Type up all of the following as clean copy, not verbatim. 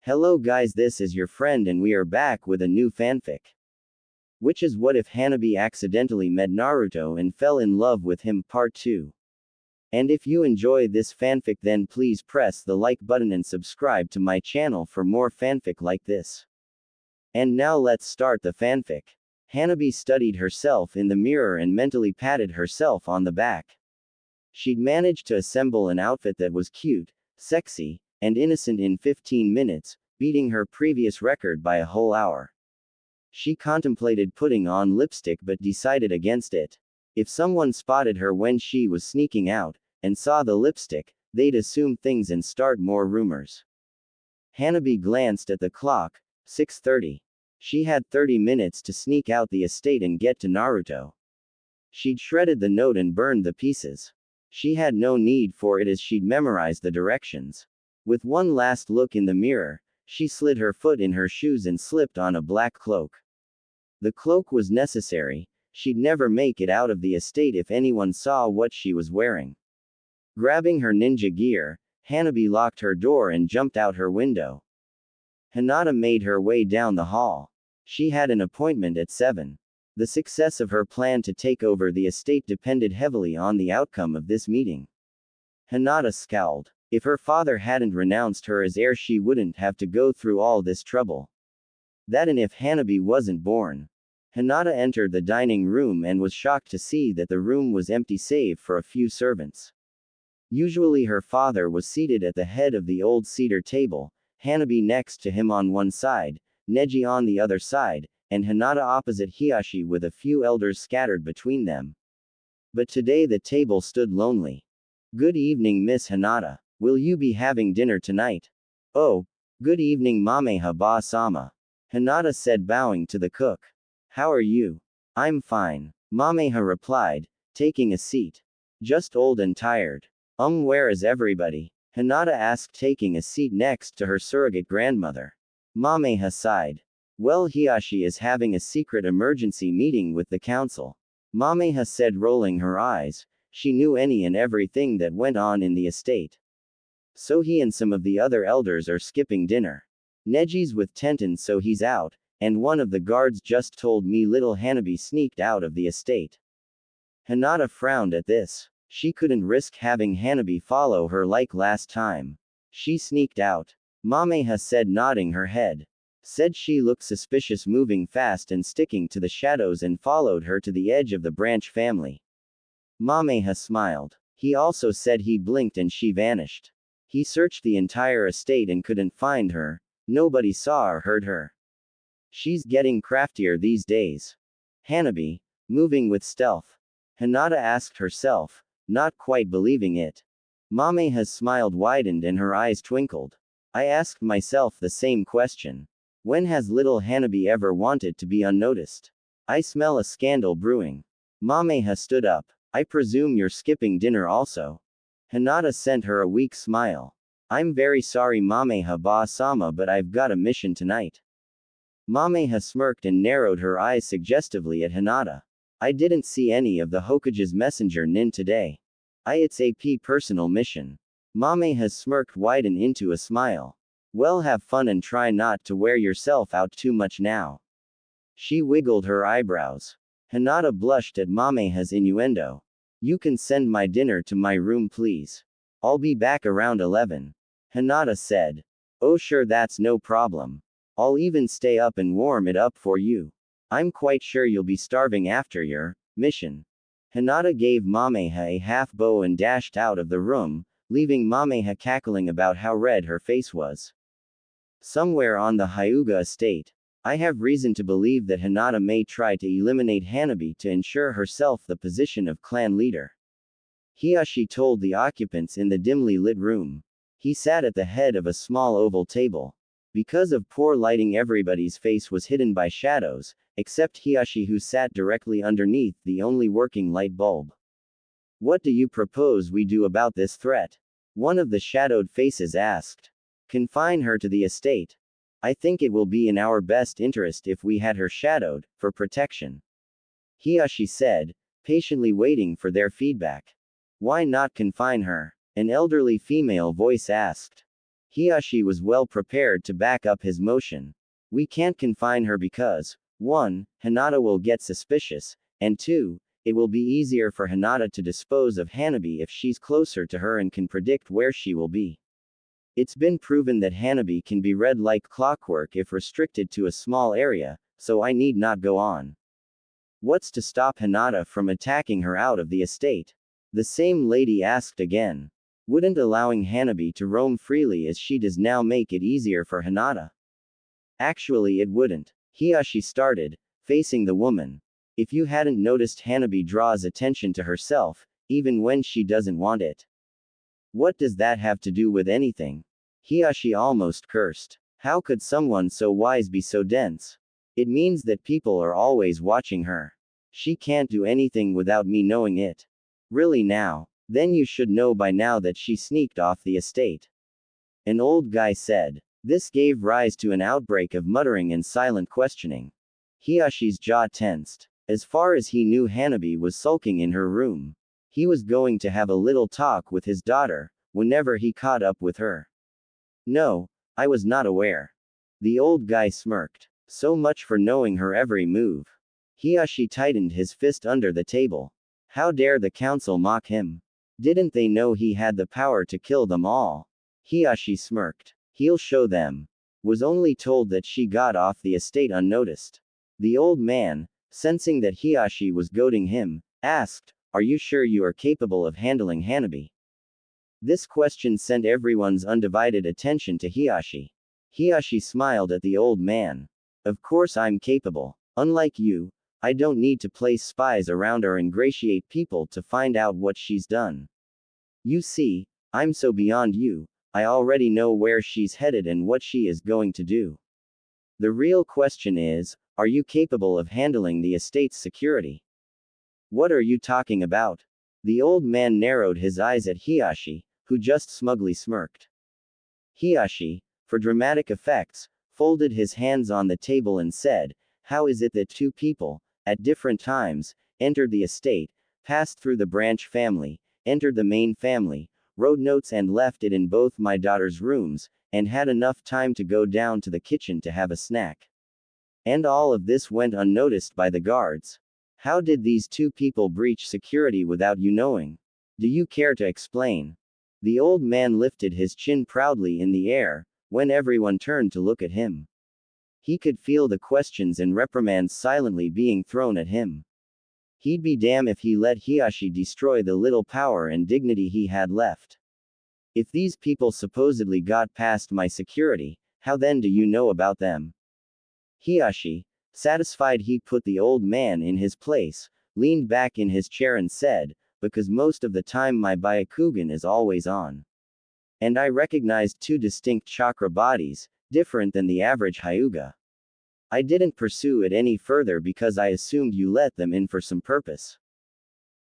Hello guys, this is your friend and we are back with a new fanfic. Which is what if Hanabi accidentally met Naruto and fell in love with him, part 2. And if you enjoy this fanfic then please press the like button and subscribe to my channel for more fanfic like this. And now let's start the fanfic. Hanabi studied herself in the mirror and mentally patted herself on the back. She'd managed to assemble an outfit that was cute, sexy, and innocent in 15 minutes, beating her previous record by a whole hour. She contemplated putting on lipstick but decided against it. If someone spotted her when she was sneaking out, and saw the lipstick, they'd assume things and start more rumors. Hanabi glanced at the clock, 6:30. She had 30 minutes to sneak out the estate and get to Naruto. She'd shredded the note and burned the pieces. She had no need for it as she'd memorized the directions. With one last look in the mirror, she slid her foot in her shoes and slipped on a black cloak. The cloak was necessary, she'd never make it out of the estate if anyone saw what she was wearing. Grabbing her ninja gear, Hanabi locked her door and jumped out her window. Hinata made her way down the hall. She had an appointment at 7. The success of her plan to take over the estate depended heavily on the outcome of this meeting. Hinata scowled. If her father hadn't renounced her as heir she wouldn't have to go through all this trouble. That and if Hanabi wasn't born. Hinata entered the dining room and was shocked to see that the room was empty save for a few servants. Usually her father was seated at the head of the old cedar table, Hanabi next to him on one side, Neji on the other side, and Hinata opposite Hiyashi with a few elders scattered between them. But today the table stood lonely. Good evening, Miss Hinata. Will you be having dinner tonight? Oh, good evening Mameha ba-sama. Hinata said bowing to the cook. How are you? I'm fine. Mameha replied, taking a seat. Just old and tired. Where is everybody? Hinata asked taking a seat next to her surrogate grandmother. Mameha sighed. Well, Hiyashi is having a secret emergency meeting with the council. Mameha said rolling her eyes. She knew any and everything that went on in the estate. So he and some of the other elders are skipping dinner. Neji's with Tenten so he's out, and one of the guards just told me little Hanabi sneaked out of the estate. Hinata frowned at this. She couldn't risk having Hanabi follow her like last time. She sneaked out. Mameha said nodding her head. Said she looked suspicious moving fast and sticking to the shadows and followed her to the edge of the branch family. Mameha smiled. He also said he blinked and she vanished. He searched the entire estate and couldn't find her. Nobody saw or heard her. She's getting craftier these days. Hanabi, moving with stealth. Hinata asked herself, not quite believing it. Mameha's smile widened and her eyes twinkled. I asked myself the same question. When has little Hanabi ever wanted to be unnoticed? I smell a scandal brewing. Mameha stood up. I presume you're skipping dinner also. Hinata sent her a weak smile. I'm very sorry Mameha ba-sama but I've got a mission tonight. Mameha smirked and narrowed her eyes suggestively at Hinata. I didn't see any of the Hokage's messenger nin today. It's a personal mission. Mameha's smirk widened into a smile. Well, have fun and try not to wear yourself out too much now. She wiggled her eyebrows. Hinata blushed at Mameha's innuendo. You can send my dinner to my room please. I'll be back around 11. Hinata said. Oh sure, that's no problem. I'll even stay up and warm it up for you. I'm quite sure you'll be starving after your mission. Hinata gave Mameha a half bow and dashed out of the room, leaving Mameha cackling about how red her face was. Somewhere on the Hyuga estate, I have reason to believe that Hinata may try to eliminate Hanabi to ensure herself the position of clan leader. Hiyashi told the occupants in the dimly lit room. He sat at the head of a small oval table. Because of poor lighting everybody's face was hidden by shadows, except Hiyashi who sat directly underneath the only working light bulb. What do you propose we do about this threat? One of the shadowed faces asked. Confine her to the estate. I think it will be in our best interest if we had her shadowed, for protection. Hiyashi said, patiently waiting for their feedback. Why not confine her? An elderly female voice asked. Hiyashi was well prepared to back up his motion. We can't confine her because 1. Hinata will get suspicious, and 2. It will be easier for Hinata to dispose of Hanabi if she's closer to her and can predict where she will be. It's been proven that Hanabi can be read like clockwork if restricted to a small area, so I need not go on. What's to stop Hinata from attacking her out of the estate? The same lady asked again. Wouldn't allowing Hanabi to roam freely as she does now make it easier for Hinata? Actually, it wouldn't. Hiyashi started, facing the woman. If you hadn't noticed, Hanabi draws attention to herself, even when she doesn't want it. What does that have to do with anything? Hiyashi almost cursed. How could someone so wise be so dense? It means that people are always watching her. She can't do anything without me knowing it. Really now? Then you should know by now that she sneaked off the estate. An old guy said. This gave rise to an outbreak of muttering and silent questioning. Hiyashi's jaw tensed. As far as he knew, Hanabi was sulking in her room. He was going to have a little talk with his daughter, whenever he caught up with her. No, I was not aware. The old guy smirked. So much for knowing her every move. Hiyashi tightened his fist under the table. How dare the council mock him? Didn't they know he had the power to kill them all? Hiyashi smirked. He'll show them. Was only told that she got off the estate unnoticed. The old man, sensing that Hiyashi was goading him, asked, Are you sure you are capable of handling Hanabi? This question sent everyone's undivided attention to Hiyashi. Hiyashi smiled at the old man. Of course I'm capable. Unlike you, I don't need to place spies around or ingratiate people to find out what she's done. You see, I'm so beyond you, I already know where she's headed and what she is going to do. The real question is, are you capable of handling the estate's security? What are you talking about? The old man narrowed his eyes at Hiyashi, who just smugly smirked. Hiyashi, for dramatic effects, folded his hands on the table and said, How is it that two people, at different times, entered the estate, passed through the branch family, entered the main family, wrote notes and left it in both my daughter's rooms, and had enough time to go down to the kitchen to have a snack? And all of this went unnoticed by the guards. How did these two people breach security without you knowing? Do you care to explain? The old man lifted his chin proudly in the air, when everyone turned to look at him. He could feel the questions and reprimands silently being thrown at him. He'd be damned if he let Hiyashi destroy the little power and dignity he had left. If these people supposedly got past my security, how then do you know about them? Hiyashi, satisfied he put the old man in his place, leaned back in his chair and said, Because most of the time my Byakugan is always on. And I recognized two distinct chakra bodies, different than the average Hyuga. I didn't pursue it any further because I assumed you let them in for some purpose.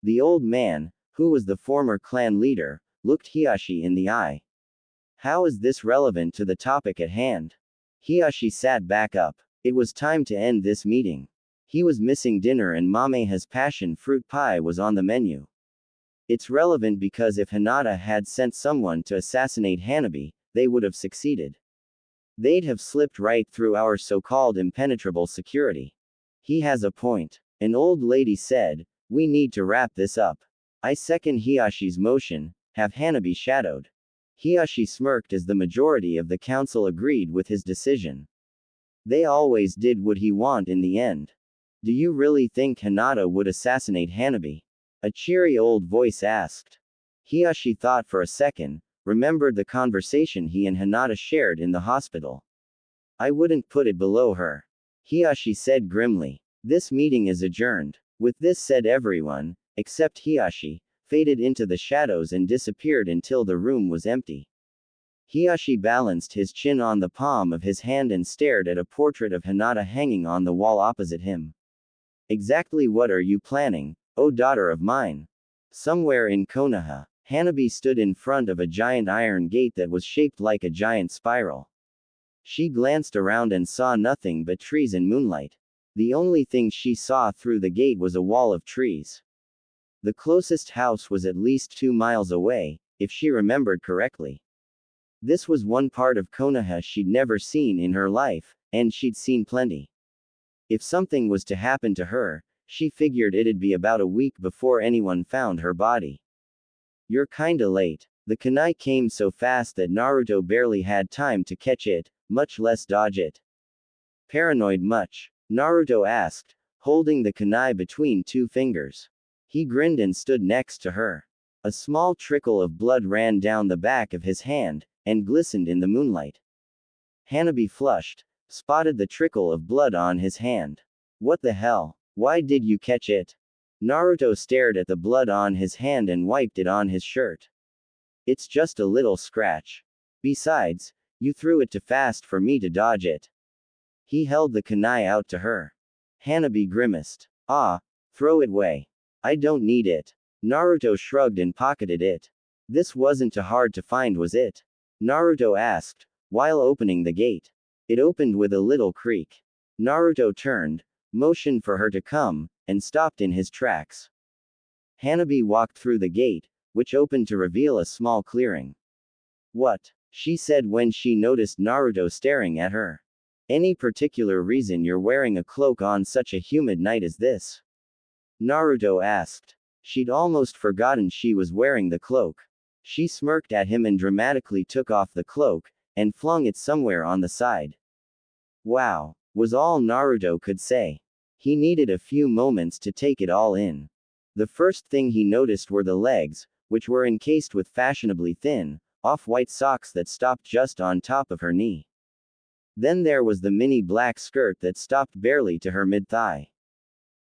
The old man, who was the former clan leader, looked Hiyashi in the eye. How is this relevant to the topic at hand? Hiyashi sat back up. It was time to end this meeting. He was missing dinner and Mameha's passion fruit pie was on the menu. It's relevant because if Hinata had sent someone to assassinate Hanabi, they would have succeeded. They'd have slipped right through our so-called impenetrable security. He has a point. An old lady said, We need to wrap this up. I second Hiyashi's motion, have Hanabi shadowed. Hiyashi smirked as the majority of the council agreed with his decision. They always did what he wanted in the end. Do you really think Hinata would assassinate Hanabi? A cheery old voice asked. Hiyashi thought for a second, remembered the conversation he and Hinata shared in the hospital. I wouldn't put it below her. Hiyashi said grimly. This meeting is adjourned. With this said, everyone, except Hiyashi, faded into the shadows and disappeared until the room was empty. Hiyashi balanced his chin on the palm of his hand and stared at a portrait of Hinata hanging on the wall opposite him. Exactly what are you planning, O daughter of mine? Somewhere in Konoha, Hanabi stood in front of a giant iron gate that was shaped like a giant spiral. She glanced around and saw nothing but trees and moonlight. The only thing she saw through the gate was a wall of trees. The closest house was at least 2 miles away, if she remembered correctly. This was one part of Konoha she'd never seen in her life, and she'd seen plenty. If something was to happen to her, she figured it'd be about a week before anyone found her body. You're kinda late. The kunai came so fast that Naruto barely had time to catch it, much less dodge it. Paranoid much? Naruto asked, holding the kunai between two fingers. He grinned and stood next to her. A small trickle of blood ran down the back of his hand, and glistened in the moonlight. Hanabi flushed, spotted the trickle of blood on his hand. What the hell? Why did you catch it? Naruto stared at the blood on his hand and wiped it on his shirt. It's just a little scratch. Besides, you threw it too fast for me to dodge it. He held the kunai out to her. Hanabi grimaced. Ah, throw it away. I don't need it. Naruto shrugged and pocketed it. This wasn't too hard to find, was it? Naruto asked, while opening the gate. It opened with a little creak. Naruto turned, motioned for her to come, and stopped in his tracks. Hanabi walked through the gate, which opened to reveal a small clearing. What? She said when she noticed Naruto staring at her. Any particular reason you're wearing a cloak on such a humid night as this? Naruto asked. She'd almost forgotten she was wearing the cloak. She smirked at him and dramatically took off the cloak, and flung it somewhere on the side. Wow, was all Naruto could say. He needed a few moments to take it all in. The first thing he noticed were the legs, which were encased with fashionably thin, off-white socks that stopped just on top of her knee. Then there was the mini black skirt that stopped barely to her mid-thigh.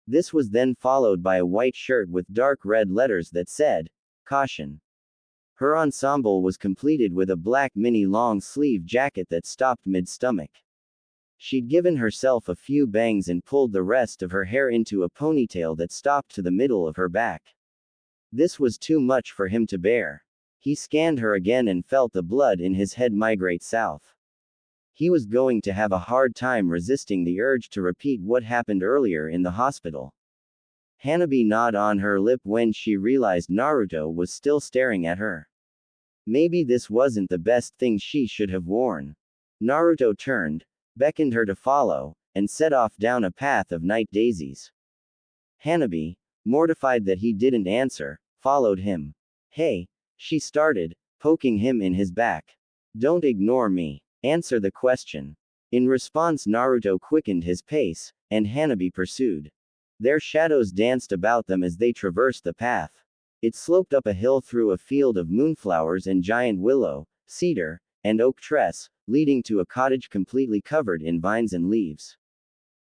This was then followed by a white shirt with dark red letters that said, "Caution." Her ensemble was completed with a black mini long-sleeve jacket that stopped mid-stomach. She'd given herself a few bangs and pulled the rest of her hair into a ponytail that stopped to the middle of her back. This was too much for him to bear. He scanned her again and felt the blood in his head migrate south. He was going to have a hard time resisting the urge to repeat what happened earlier in the hospital. Hanabi gnawed on her lip when she realized Naruto was still staring at her. Maybe this wasn't the best thing she should have worn. Naruto turned, beckoned her to follow, and set off down a path of night daisies. Hanabi, mortified that he didn't answer, followed him. Hey, she started, poking him in his back. Don't ignore me. Answer the question. In response, Naruto quickened his pace, and Hanabi pursued. Their shadows danced about them as they traversed the path. It sloped up a hill through a field of moonflowers and giant willow, cedar, and oak tress, leading to a cottage completely covered in vines and leaves.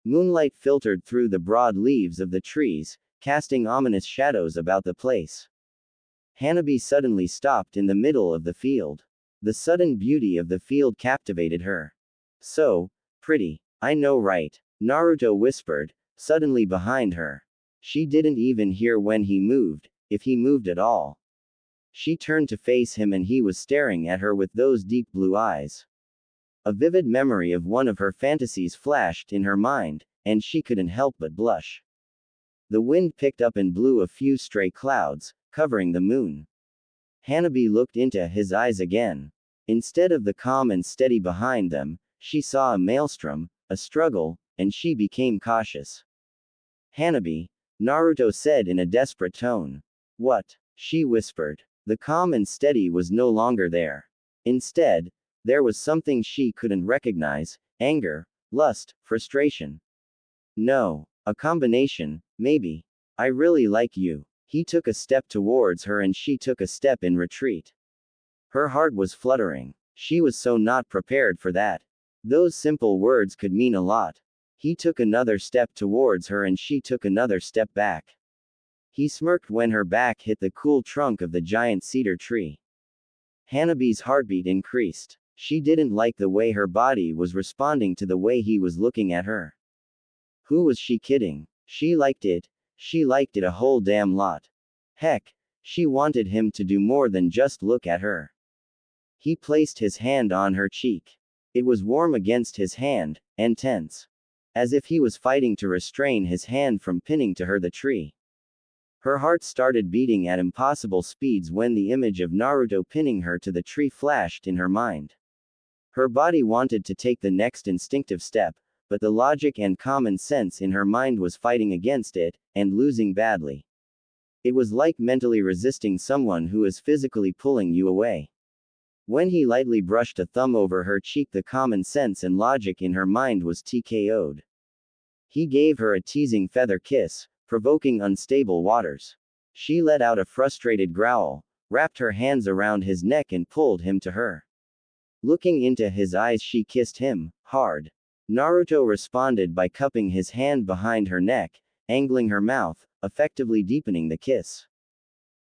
Moonlight filtered through the broad leaves of the trees, casting ominous shadows about the place. Hanabi suddenly stopped in the middle of the field. The sudden beauty of the field captivated her. So pretty. I know, right? Naruto whispered, suddenly behind her. She didn't even hear when he moved, if he moved at all. She turned to face him and he was staring at her with those deep blue eyes. A vivid memory of one of her fantasies flashed in her mind, and she couldn't help but blush. The wind picked up and blew a few stray clouds, covering the moon. Hanabi looked into his eyes again. Instead of the calm and steady behind them, she saw a maelstrom, a struggle, and she became cautious. Hanabi, Naruto said in a desperate tone. What? She whispered. The calm and steady was no longer there. Instead, there was something she couldn't recognize: anger, lust, frustration. No, a combination, maybe. I really like you. He took a step towards her and she took a step in retreat. Her heart was fluttering. She was so not prepared for that. Those simple words could mean a lot. He took another step towards her and she took another step back. He smirked when her back hit the cool trunk of the giant cedar tree. Hanabi's heartbeat increased. She didn't like the way her body was responding to the way he was looking at her. Who was she kidding? She liked it. She liked it a whole damn lot. Heck, she wanted him to do more than just look at her. He placed his hand on her cheek. It was warm against his hand, and tense. As if he was fighting to restrain his hand from pinning to her the tree. Her heart started beating at impossible speeds when the image of Naruto pinning her to the tree flashed in her mind. Her body wanted to take the next instinctive step, but the logic and common sense in her mind was fighting against it, and losing badly. It was like mentally resisting someone who is physically pulling you away. When he lightly brushed a thumb over her cheek, the common sense and logic in her mind was TKO'd. He gave her a teasing feather kiss, provoking unstable waters. She let out a frustrated growl, wrapped her hands around his neck and pulled him to her. Looking into his eyes, she kissed him, hard. Naruto responded by cupping his hand behind her neck, angling her mouth, effectively deepening the kiss.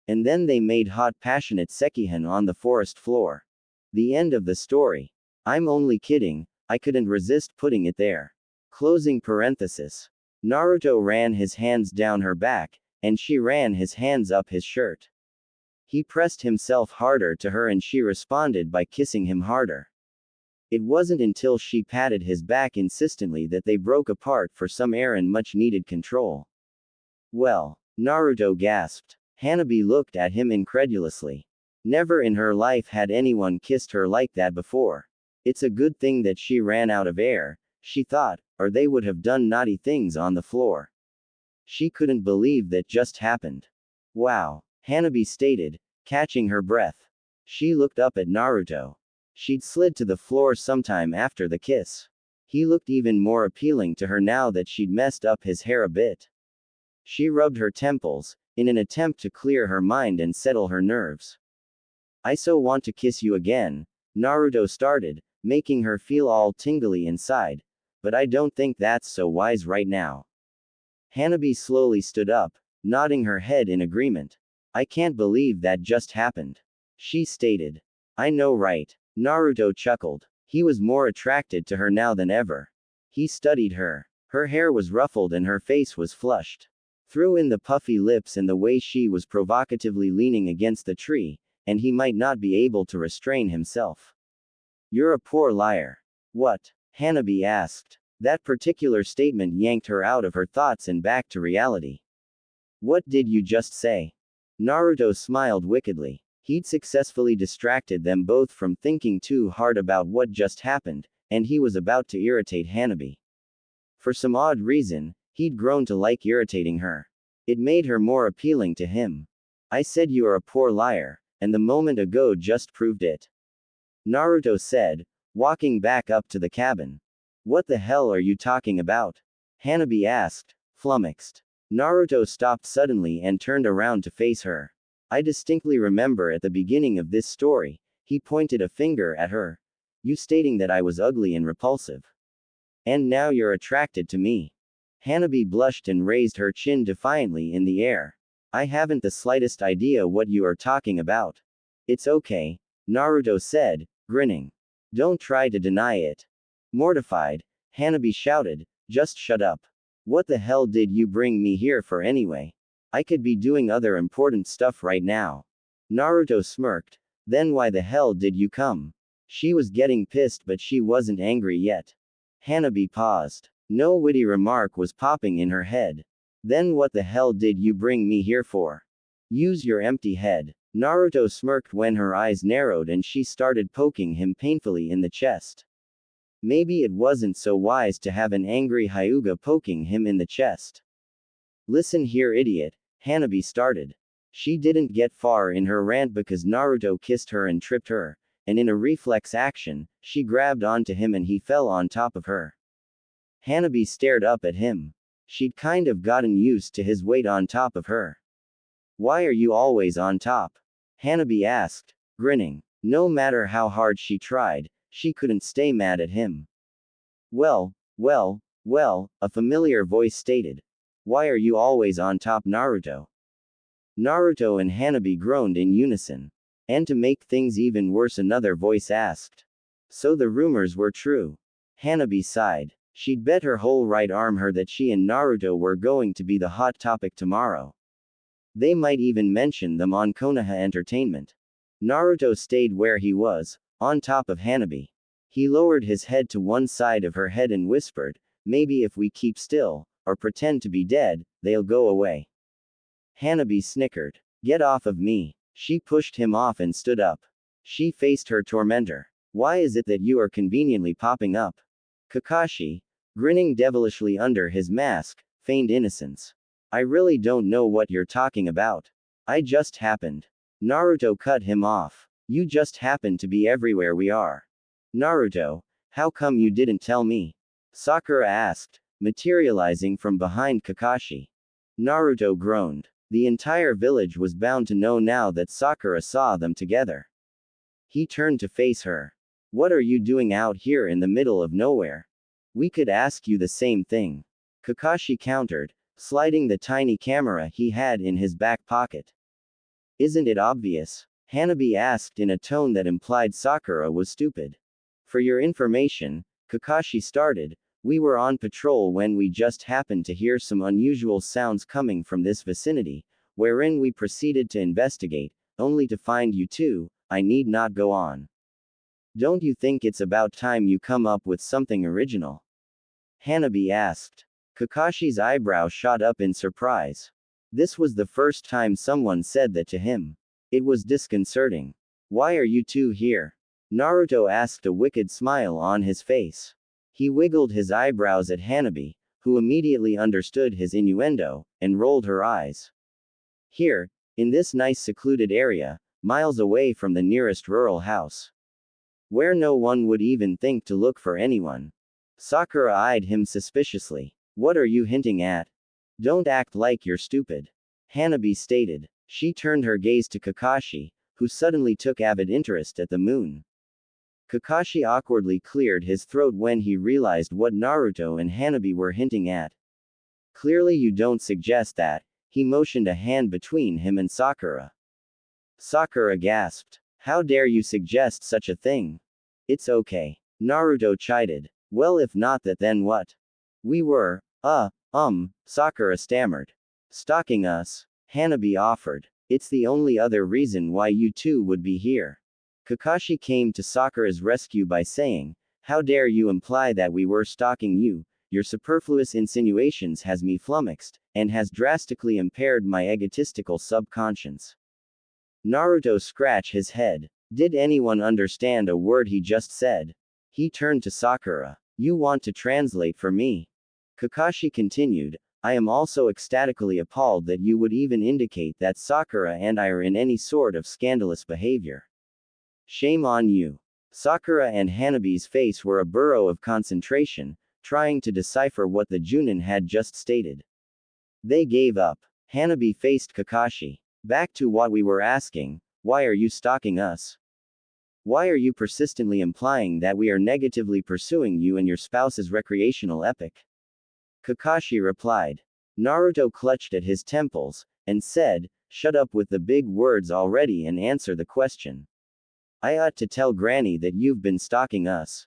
And then they made hot, passionate sekihan on the forest floor. The end of the story. I'm only kidding, I couldn't resist putting it there. Closing parenthesis. Naruto ran his hands down her back, and she ran his hands up his shirt. He pressed himself harder to her and she responded by kissing him harder. It wasn't until she patted his back insistently that they broke apart for some air and much needed control. Well, Naruto gasped. Hanabi looked at him incredulously. Never in her life had anyone kissed her like that before. It's a good thing that she ran out of air, she thought, or they would have done naughty things on the floor. She couldn't believe that just happened. Wow, Hanabi stated, catching her breath. She looked up at Naruto. She'd slid to the floor sometime after the kiss. He looked even more appealing to her now that she'd messed up his hair a bit. She rubbed her temples, in an attempt to clear her mind and settle her nerves. I so want to kiss you again, Naruto started, making her feel all tingly inside, but I don't think that's so wise right now. Hanabi slowly stood up, nodding her head in agreement. I can't believe that just happened. She stated. I know, right? Naruto chuckled. He was more attracted to her now than ever. He studied her. Her hair was ruffled and her face was flushed. Threw in the puffy lips and the way she was provocatively leaning against the tree, and he might not be able to restrain himself. You're a poor liar. What? Hanabi asked. That particular statement yanked her out of her thoughts and back to reality. What did you just say? Naruto smiled wickedly. He'd successfully distracted them both from thinking too hard about what just happened, and he was about to irritate Hanabi. For some odd reason, he'd grown to like irritating her. It made her more appealing to him. I said you are a poor liar, and the moment ago just proved it. Naruto said, walking back up to the cabin. What the hell are you talking about? Hanabi asked, flummoxed. Naruto stopped suddenly and turned around to face her. I distinctly remember at the beginning of this story, he pointed a finger at her. You stating that I was ugly and repulsive. And now you're attracted to me. Hanabi blushed and raised her chin defiantly in the air. I haven't the slightest idea what you are talking about. It's okay, Naruto said, grinning. Don't try to deny it. Mortified, Hanabi shouted, just shut up. What the hell did you bring me here for anyway? I could be doing other important stuff right now. Naruto smirked. Then why the hell did you come? She was getting pissed but she wasn't angry yet. Hanabi paused. No witty remark was popping in her head. Then what the hell did you bring me here for? Use your empty head. Naruto smirked when her eyes narrowed and she started poking him painfully in the chest. Maybe it wasn't so wise to have an angry Hyuga poking him in the chest. Listen here, idiot, Hanabi started. She didn't get far in her rant because Naruto kissed her and tripped her, and in a reflex action, she grabbed onto him and he fell on top of her. Hanabi stared up at him. She'd kind of gotten used to his weight on top of her. Why are you always on top? Hanabi asked, grinning. No matter how hard she tried, she couldn't stay mad at him. Well, a familiar voice stated. Why are you always on top, Naruto? Naruto and Hanabi groaned in unison. And to make things even worse, another voice asked. So the rumors were true. Hanabi sighed. She'd bet her whole right arm her that she and Naruto were going to be the hot topic tomorrow. They might even mention them on Konoha Entertainment. Naruto stayed where he was, on top of Hanabi. He lowered his head to one side of her head and whispered, maybe if we keep still, or pretend to be dead, they'll go away. Hanabi snickered. Get off of me. She pushed him off and stood up. She faced her tormentor. Why is it that you are conveniently popping up? Kakashi, grinning devilishly under his mask, feigned innocence. I really don't know what you're talking about. I just happened. Naruto cut him off. You just happened to be everywhere we are. Naruto, how come you didn't tell me? Sakura asked, materializing from behind Kakashi. Naruto groaned. The entire village was bound to know now that Sakura saw them together. He turned to face her. What are you doing out here in the middle of nowhere? We could ask you the same thing. Kakashi countered, sliding the tiny camera he had in his back pocket. Isn't it obvious? Hanabi asked in a tone that implied Sakura was stupid. For your information, Kakashi started, we were on patrol when we just happened to hear some unusual sounds coming from this vicinity, wherein we proceeded to investigate, only to find you two. I need not go on. Don't you think it's about time you come up with something original? Hanabi asked. Kakashi's eyebrow shot up in surprise. This was the first time someone said that to him. It was disconcerting. Why are you two here? Naruto asked, a wicked smile on his face. He wiggled his eyebrows at Hanabi, who immediately understood his innuendo, and rolled her eyes. Here, in this nice secluded area, miles away from the nearest rural house, where no one would even think to look for anyone. Sakura eyed him suspiciously. What are you hinting at? Don't act like you're stupid. Hanabi stated. She turned her gaze to Kakashi, who suddenly took avid interest at the moon. Kakashi awkwardly cleared his throat when he realized what Naruto and Hanabi were hinting at. Clearly you don't suggest that. He motioned a hand between him and Sakura. Sakura gasped. How dare you suggest such a thing? It's okay. Naruto chided. Well, if not that, then what? We were, Sakura stammered. Stalking us? Hanabi offered. It's the only other reason why you two would be here. Kakashi came to Sakura's rescue by saying, how dare you imply that we were stalking you? Your superfluous insinuations has me flummoxed, and has drastically impaired my egotistical subconscious. Naruto scratched his head. Did anyone understand a word he just said? He turned to Sakura. You want to translate for me? Kakashi continued, I am also ecstatically appalled that you would even indicate that Sakura and I are in any sort of scandalous behavior. Shame on you. Sakura and Hanabi's face were a burrow of concentration, trying to decipher what the Junin had just stated. They gave up. Hanabi faced Kakashi. Back to what we were asking, why are you stalking us? Why are you persistently implying that we are negatively pursuing you and your spouse's recreational epic? Kakashi replied. Naruto clutched at his temples, and said, shut up with the big words already and answer the question. I ought to tell Granny that you've been stalking us.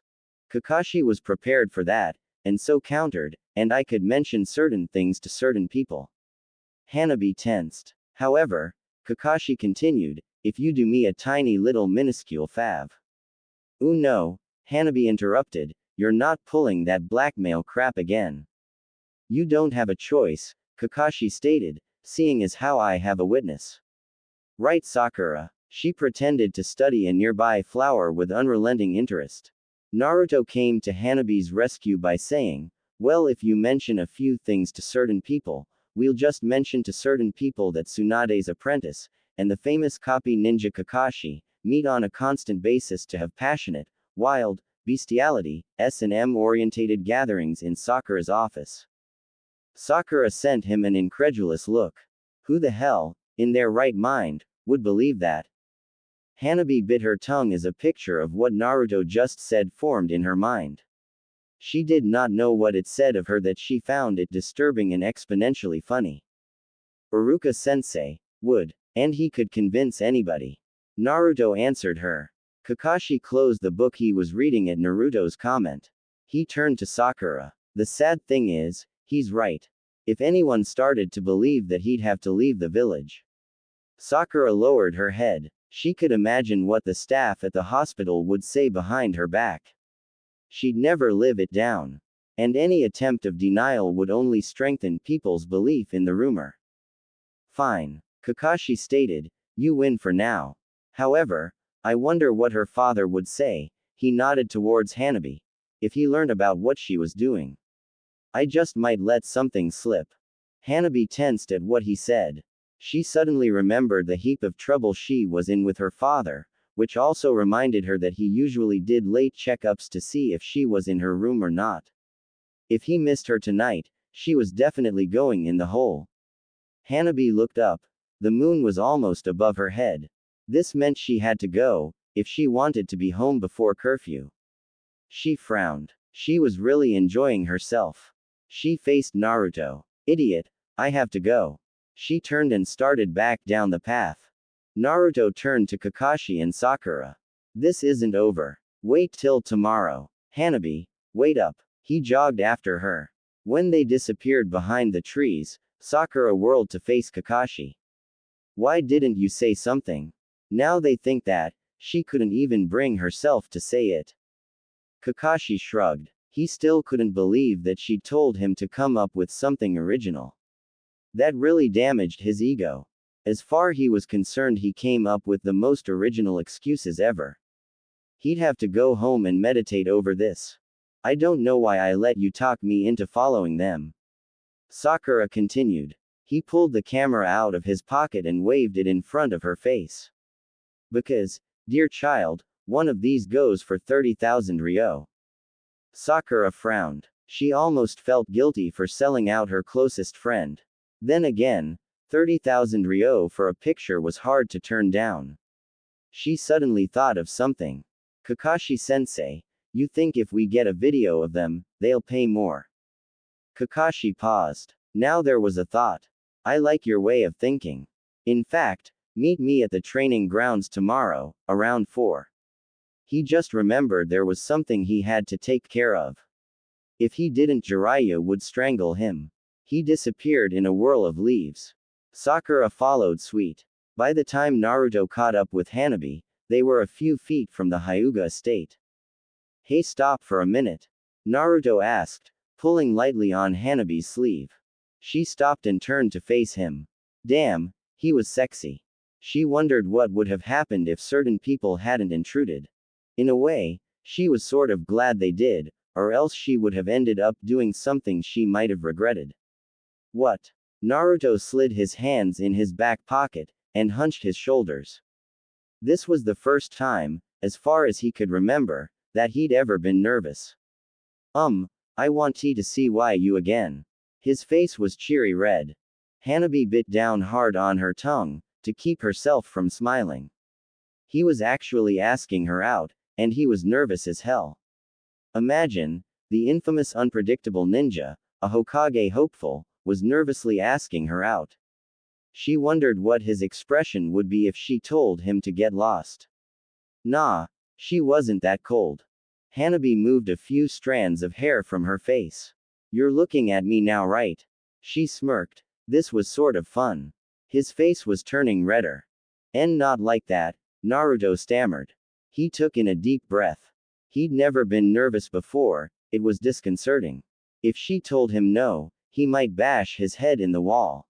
Kakashi was prepared for that, and so countered, and I could mention certain things to certain people. Hanabi tensed. However, Kakashi continued, if you do me a tiny little minuscule fav. No, Hanabi interrupted, you're not pulling that blackmail crap again. You don't have a choice, Kakashi stated, seeing as how I have a witness. Right, Sakura. She pretended to study a nearby flower with unrelenting interest. Naruto came to Hanabi's rescue by saying, well, if you mention a few things to certain people, we'll just mention to certain people that Tsunade's apprentice, and the famous copy ninja Kakashi, meet on a constant basis to have passionate, wild, bestiality, S&M orientated gatherings in Sakura's office. Sakura sent him an incredulous look. Who the hell, in their right mind, would believe that? Hanabi bit her tongue as a picture of what Naruto just said formed in her mind. She did not know what it said of her that she found it disturbing and exponentially funny. Uruka-sensei would, and he could convince anybody. Naruto answered her. Kakashi closed the book he was reading at Naruto's comment. He turned to Sakura. The sad thing is, he's right. If anyone started to believe that he'd have to leave the village. Sakura lowered her head. She could imagine what the staff at the hospital would say behind her back. She'd never live it down. And any attempt of denial would only strengthen people's belief in the rumor. Fine. Kakashi stated, you win for now. However, I wonder what her father would say. He nodded towards Hanabi. If he learned about what she was doing. I just might let something slip. Hanabi tensed at what he said. She suddenly remembered the heap of trouble she was in with her father, which also reminded her that he usually did late checkups to see if she was in her room or not. If he missed her tonight, she was definitely going in the hole. Hanabi looked up. The moon was almost above her head. This meant she had to go, if she wanted to be home before curfew. She frowned. She was really enjoying herself. She faced Naruto. Idiot, I have to go. She turned and started back down the path. Naruto turned to Kakashi and Sakura. This isn't over. Wait till tomorrow. Hanabi, wait up. He jogged after her. When they disappeared behind the trees, Sakura whirled to face Kakashi. Why didn't you say something? Now they think that, she couldn't even bring herself to say it. Kakashi shrugged. He still couldn't believe that she'd told him to come up with something original. That really damaged his ego. As far he was concerned, he came up with the most original excuses ever. He'd have to go home and meditate over this. I don't know why I let you talk me into following them. Sakura continued. He pulled the camera out of his pocket and waved it in front of her face. Because, dear child, one of these goes for 30,000 ryo. Sakura frowned. She almost felt guilty for selling out her closest friend. Then again, 30,000 ryo for a picture was hard to turn down. She suddenly thought of something. Kakashi-sensei, you think if we get a video of them, they'll pay more? Kakashi paused. Now there was a thought. I like your way of thinking. In fact, meet me at the training grounds tomorrow, around 4. He just remembered there was something he had to take care of. If he didn't, Jiraiya would strangle him. He disappeared in a whirl of leaves. Sakura followed suit. By the time Naruto caught up with Hanabi, they were a few feet from the Hyuga estate. Hey, stop for a minute. Naruto asked, pulling lightly on Hanabi's sleeve. She stopped and turned to face him. Damn, he was sexy. She wondered what would have happened if certain people hadn't intruded. In a way, she was sort of glad they did, or else she would have ended up doing something she might have regretted. What? Naruto slid his hands in his back pocket, and hunched his shoulders. This was the first time, as far as he could remember, that he'd ever been nervous. I want to see why you again. His face was cherry red. Hanabi bit down hard on her tongue, to keep herself from smiling. He was actually asking her out, and he was nervous as hell. Imagine, the infamous unpredictable ninja, a Hokage hopeful, was nervously asking her out. She wondered what his expression would be if she told him to get lost. Nah, she wasn't that cold. Hanabi moved a few strands of hair from her face. You're looking at me now, right? She smirked. This was sort of fun. His face was turning redder. And not like that, Naruto stammered. He took in a deep breath. He'd never been nervous before, it was disconcerting. If she told him no, he might bash his head in the wall.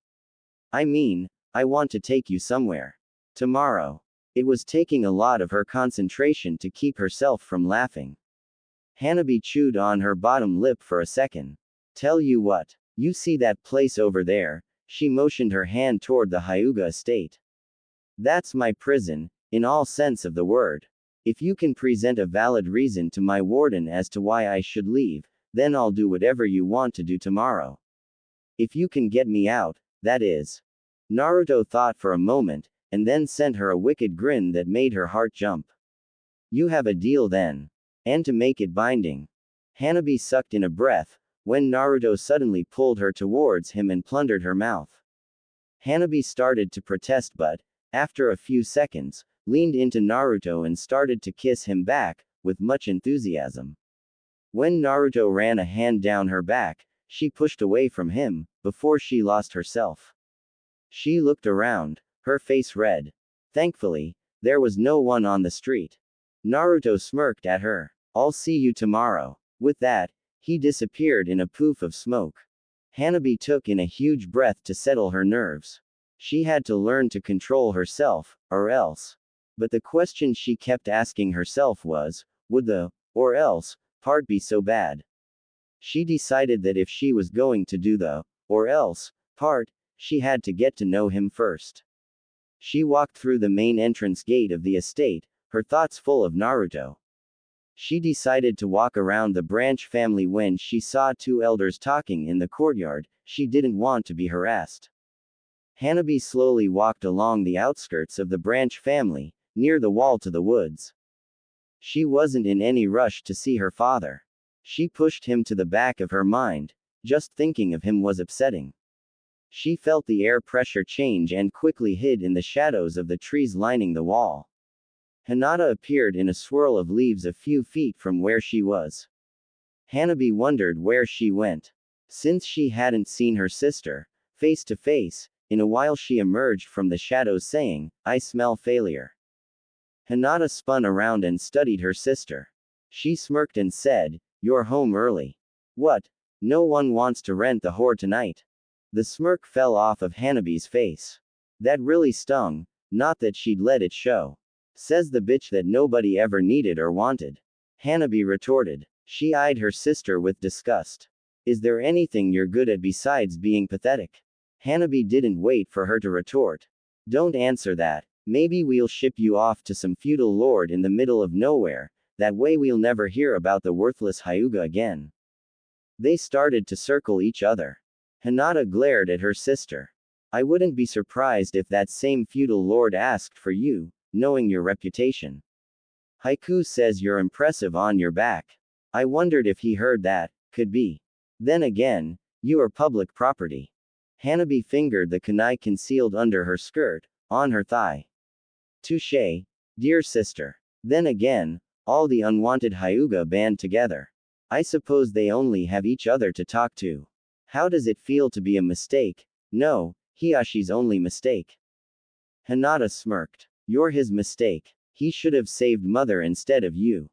I mean, I want to take you somewhere. Tomorrow. It was taking a lot of her concentration to keep herself from laughing. Hanabi chewed on her bottom lip for a second. Tell you what, you see that place over there? She motioned her hand toward the Hyuga estate. That's my prison, in all sense of the word. If you can present a valid reason to my warden as to why I should leave, then I'll do whatever you want to do tomorrow. If you can get me out, that is. Naruto thought for a moment, and then sent her a wicked grin that made her heart jump. You have a deal then. And to make it binding. Hanabi sucked in a breath, when Naruto suddenly pulled her towards him and plundered her mouth. Hanabi started to protest but, after a few seconds, leaned into Naruto and started to kiss him back, with much enthusiasm. When Naruto ran a hand down her back, she pushed away from him, before she lost herself. She looked around, her face red. Thankfully, there was no one on the street. Naruto smirked at her. I'll see you tomorrow. With that, he disappeared in a poof of smoke. Hanabi took in a huge breath to settle her nerves. She had to learn to control herself, or else. But the question she kept asking herself was, would the, or else, part be so bad? She decided that if she was going to do the, or else, part, she had to get to know him first. She walked through the main entrance gate of the estate, her thoughts full of Naruto. She decided to walk around the branch family when she saw two elders talking in the courtyard. She didn't want to be harassed. Hanabi slowly walked along the outskirts of the branch family, near the wall to the woods. She wasn't in any rush to see her father. She pushed him to the back of her mind. Just thinking of him was upsetting. She felt the air pressure change and quickly hid in the shadows of the trees lining the wall. Hinata appeared in a swirl of leaves a few feet from where she was. Hanabi wondered where she went. Since she hadn't seen her sister, face to face, in a while, she emerged from the shadows saying, "I smell failure." Hinata spun around and studied her sister. She smirked and said, "You're home early. What? No one wants to rent the whore tonight?" The smirk fell off of Hanabi's face. That really stung, not that she'd let it show. Says the bitch that nobody ever needed or wanted. Hanabi retorted. She eyed her sister with disgust. Is there anything you're good at besides being pathetic? Hanabi didn't wait for her to retort. Don't answer that. Maybe we'll ship you off to some feudal lord in the middle of nowhere, that way we'll never hear about the worthless Hyuga again. They started to circle each other. Hinata glared at her sister. I wouldn't be surprised if that same feudal lord asked for you, knowing your reputation. Haiku says you're impressive on your back. I wondered if he heard that. Could be. Then again, you are public property. Hanabi fingered the kunai concealed under her skirt, on her thigh. Touché, dear sister. Then again, all the unwanted Hyuga band together. I suppose they only have each other to talk to. How does it feel to be a mistake? No, Hiyashi's only mistake. Hinata smirked. You're his mistake. He should have saved mother instead of you.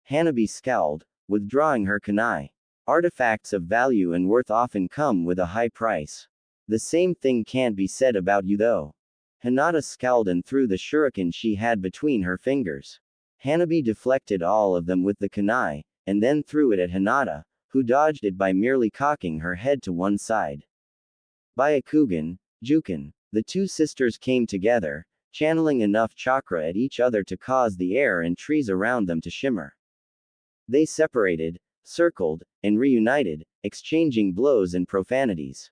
Hanabi scowled, withdrawing her kunai. Artifacts of value and worth often come with a high price. The same thing can't be said about you though. Hinata scowled and threw the shuriken she had between her fingers. Hanabi deflected all of them with the kunai, and then threw it at Hinata, who dodged it by merely cocking her head to one side. Byakugan, Juken. The two sisters came together, channeling enough chakra at each other to cause the air and trees around them to shimmer. They separated, circled, and reunited, exchanging blows and profanities.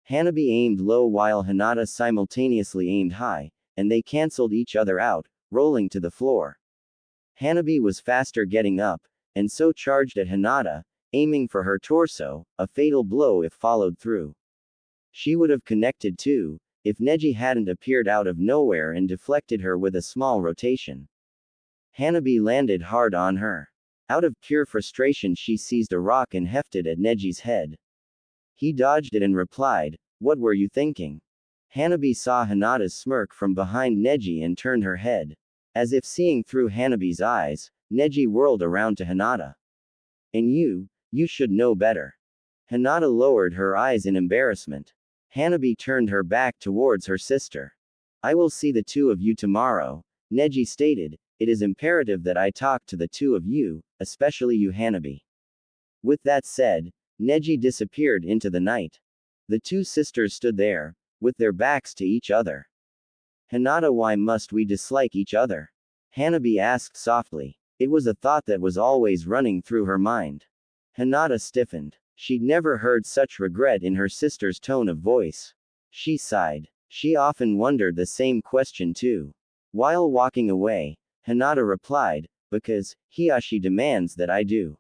Hanabi aimed low while Hinata simultaneously aimed high, and they cancelled each other out, rolling to the floor. Hanabi was faster getting up, and so charged at Hinata, aiming for her torso, a fatal blow if followed through. She would have connected too, if Neji hadn't appeared out of nowhere and deflected her with a small rotation. Hanabi landed hard on her. Out of pure frustration she seized a rock and hefted at Neji's head. He dodged it and replied, "What were you thinking?" Hanabi saw Hinata's smirk from behind Neji and turned her head. As if seeing through Hanabi's eyes, Neji whirled around to Hinata. And you should know better. Hinata lowered her eyes in embarrassment. Hanabi turned her back towards her sister. I will see the two of you tomorrow, Neji stated. It is imperative that I talk to the two of you, especially you Hanabi. With that said, Neji disappeared into the night. The two sisters stood there, with their backs to each other. Hinata, why must we dislike each other? Hanabi asked softly. It was a thought that was always running through her mind. Hinata stiffened. She'd never heard such regret in her sister's tone of voice. She sighed. She often wondered the same question too. While walking away, Hinata replied, because Hiyashi demands that I do.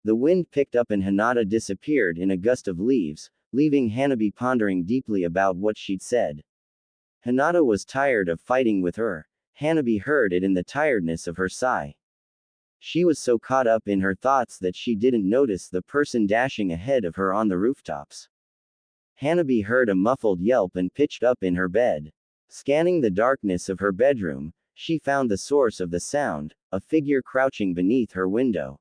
The wind picked up and Hinata disappeared in a gust of leaves, leaving Hanabi pondering deeply about what she'd said. Hinata was tired of fighting with her. Hanabi heard it in the tiredness of her sigh. She was so caught up in her thoughts that she didn't notice the person dashing ahead of her on the rooftops. Hanabi heard a muffled yelp and pitched up in her bed. Scanning the darkness of her bedroom, she found the source of the sound, a figure crouching beneath her window.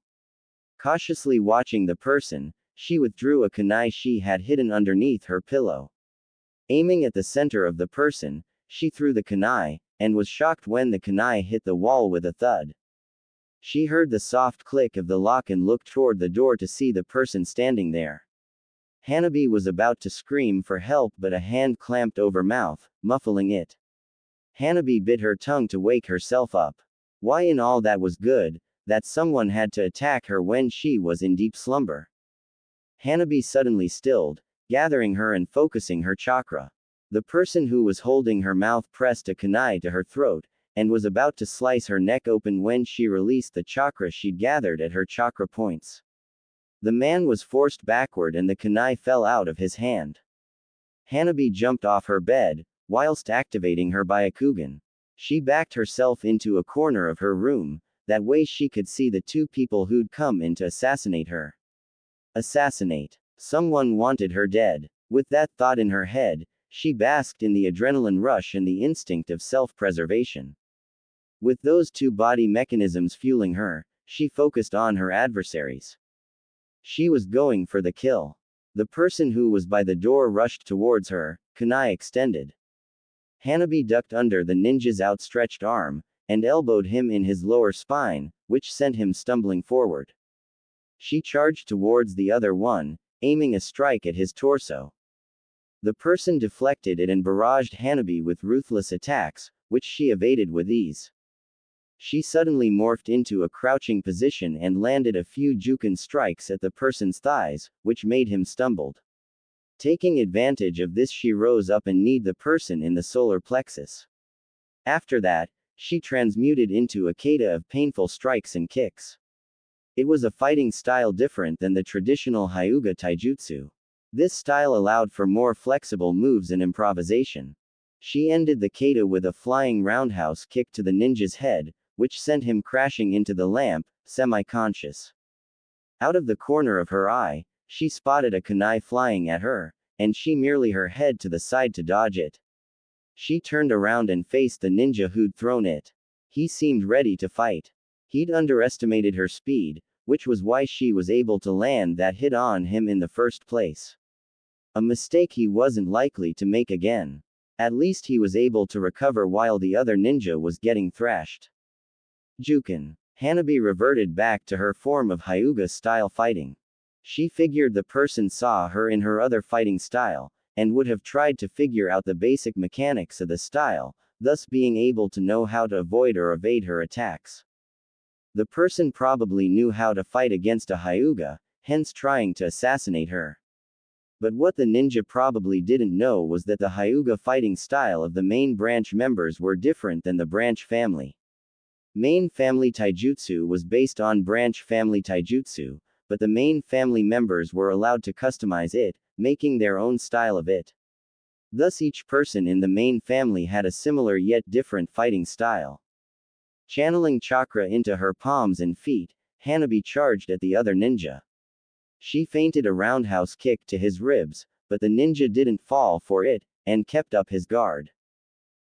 Cautiously watching the person, she withdrew a kunai she had hidden underneath her pillow. Aiming at the center of the person, she threw the kunai, and was shocked when the kunai hit the wall with a thud. She heard the soft click of the lock and looked toward the door to see the person standing there. Hanabi was about to scream for help, but a hand clamped over mouth, muffling it. Hanabi bit her tongue to wake herself up. Why in all that was good, that someone had to attack her when she was in deep slumber? Hanabi suddenly stilled, gathering her and focusing her chakra. The person who was holding her mouth pressed a kunai to her throat, and was about to slice her neck open when she released the chakra she'd gathered at her chakra points. The man was forced backward and the kunai fell out of his hand. Hanabi jumped off her bed, whilst activating her Byakugan. She backed herself into a corner of her room, that way she could see the two people who'd come in to assassinate her. Assassinate. Someone wanted her dead. With that thought in her head, she basked in the adrenaline rush and the instinct of self-preservation. With those two body mechanisms fueling her, she focused on her adversaries. She was going for the kill. The person who was by the door rushed towards her, kunai extended. Hanabi ducked under the ninja's outstretched arm, and elbowed him in his lower spine, which sent him stumbling forward. She charged towards the other one, aiming a strike at his torso. The person deflected it and barraged Hanabi with ruthless attacks, which she evaded with ease. She suddenly morphed into a crouching position and landed a few juken strikes at the person's thighs, which made him stumbled. Taking advantage of this, she rose up and kneed the person in the solar plexus. After that, she transmuted into a kata of painful strikes and kicks. It was a fighting style different than the traditional Hyuga taijutsu. This style allowed for more flexible moves and improvisation. She ended the kata with a flying roundhouse kick to the ninja's head, which sent him crashing into the lamp, semi-conscious. Out of the corner of her eye, she spotted a kunai flying at her, and she merely her head to the side to dodge it. She turned around and faced the ninja who'd thrown it. He seemed ready to fight. He'd underestimated her speed, which was why she was able to land that hit on him in the first place. A mistake he wasn't likely to make again. At least he was able to recover while the other ninja was getting thrashed. Juken. Hanabi reverted back to her form of Hyuga-style fighting. She figured the person saw her in her other fighting style, and would have tried to figure out the basic mechanics of the style, thus being able to know how to avoid or evade her attacks. The person probably knew how to fight against a Hyuga, hence trying to assassinate her. But what the ninja probably didn't know was that the Hyuga fighting style of the main branch members were different than the branch family. Main family taijutsu was based on branch family taijutsu, but the main family members were allowed to customize it, making their own style of it. Thus each person in the main family had a similar yet different fighting style. Channeling chakra into her palms and feet, Hanabi charged at the other ninja. She feinted a roundhouse kick to his ribs, but the ninja didn't fall for it, and kept up his guard.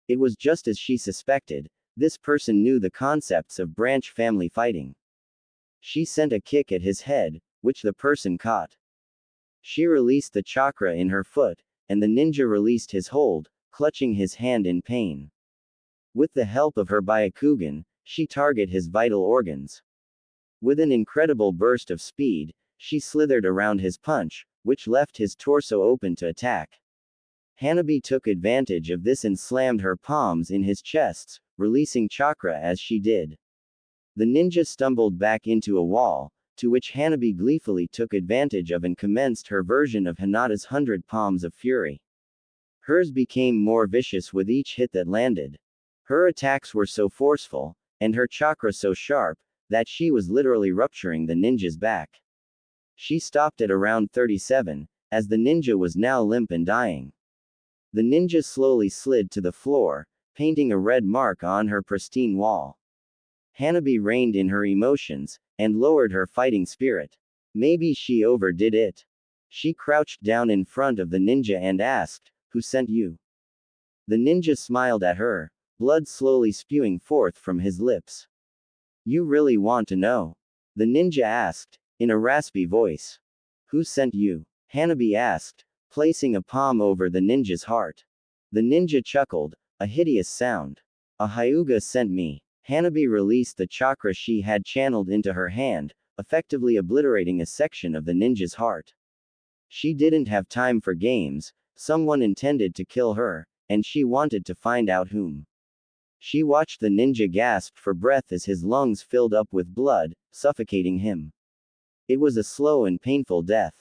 It was just as she suspected. This person knew the concepts of branch family fighting. She sent a kick at his head, which the person caught. She released the chakra in her foot, and the ninja released his hold, clutching his hand in pain. With the help of her Byakugan, she targeted his vital organs. With an incredible burst of speed, she slithered around his punch, which left his torso open to attack. Hanabi took advantage of this and slammed her palms in his chests, releasing chakra as she did. The ninja stumbled back into a wall, to which Hanabi gleefully took advantage of and commenced her version of Hinata's 100 Palms of Fury. Hers became more vicious with each hit that landed. Her attacks were so forceful, and her chakra so sharp, that she was literally rupturing the ninja's back. She stopped at around 37, as the ninja was now limp and dying. The ninja slowly slid to the floor, painting a red mark on her pristine wall. Hanabi reined in her emotions, and lowered her fighting spirit. Maybe she overdid it. She crouched down in front of the ninja and asked, "Who sent you?" The ninja smiled at her, blood slowly spewing forth from his lips. "You really want to know?" The ninja asked, in a raspy voice. "Who sent you?" Hanabi asked, placing a palm over the ninja's heart. The ninja chuckled, a hideous sound. A Hyuga sent me. Hanabi released the chakra she had channeled into her hand, effectively obliterating a section of the ninja's heart. She didn't have time for games, someone intended to kill her, and she wanted to find out whom. She watched the ninja gasp for breath as his lungs filled up with blood, suffocating him. It was a slow and painful death.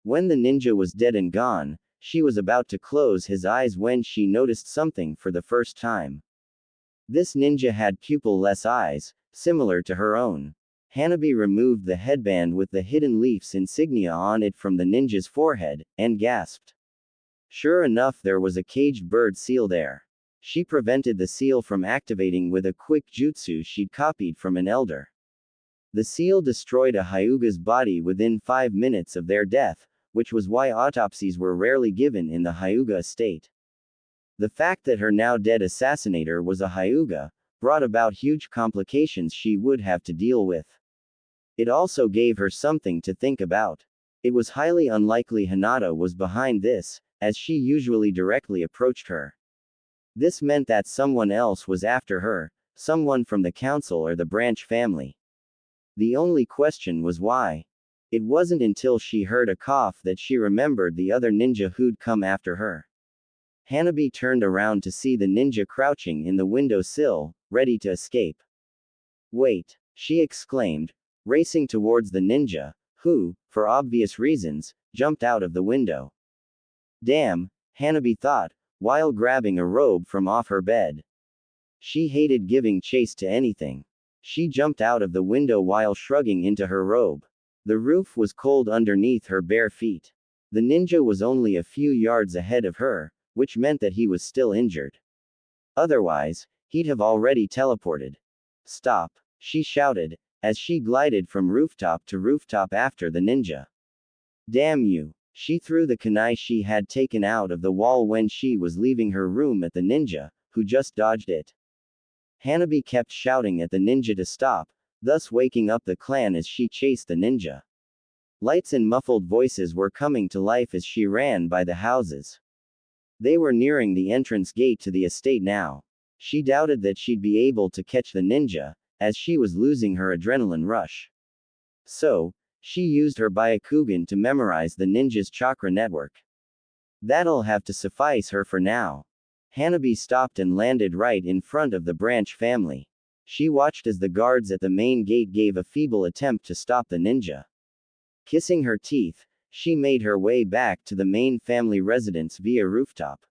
When the ninja was dead and gone, she was about to close his eyes when she noticed something for the first time. This ninja had pupil-less eyes, similar to her own. Hanabi removed the headband with the hidden leaf's insignia on it from the ninja's forehead, and gasped. Sure enough, there was a caged bird seal there. She prevented the seal from activating with a quick jutsu she'd copied from an elder. The seal destroyed a Hyuga's body within 5 minutes of their death, which was why autopsies were rarely given in the Hyuga estate. The fact that her now dead assassinator was a Hyuga brought about huge complications she would have to deal with. It also gave her something to think about. It was highly unlikely Hinata was behind this, as she usually directly approached her. This meant that someone else was after her, someone from the council or the branch family. The only question was why. It wasn't until she heard a cough that she remembered the other ninja who'd come after her. Hanabi turned around to see the ninja crouching in the window sill, ready to escape. Wait, she exclaimed, racing towards the ninja, who, for obvious reasons, jumped out of the window. Damn, Hanabi thought, while grabbing a robe from off her bed. She hated giving chase to anything. She jumped out of the window while shrugging into her robe. The roof was cold underneath her bare feet. The ninja was only a few yards ahead of her, which meant that he was still injured. Otherwise, he'd have already teleported. Stop, she shouted, as she glided from rooftop to rooftop after the ninja. Damn you. She threw the kunai she had taken out of the wall when she was leaving her room at the ninja, who just dodged it. Hanabi kept shouting at the ninja to stop, thus waking up the clan as she chased the ninja. Lights and muffled voices were coming to life as she ran by the houses. They were nearing the entrance gate to the estate now. She doubted that she'd be able to catch the ninja, as she was losing her adrenaline rush. So, she used her Byakugan to memorize the ninja's chakra network. That'll have to suffice her for now. Hanabi stopped and landed right in front of the branch family. She watched as the guards at the main gate gave a feeble attempt to stop the ninja. Kissing her teeth, she made her way back to the main family residence via rooftop.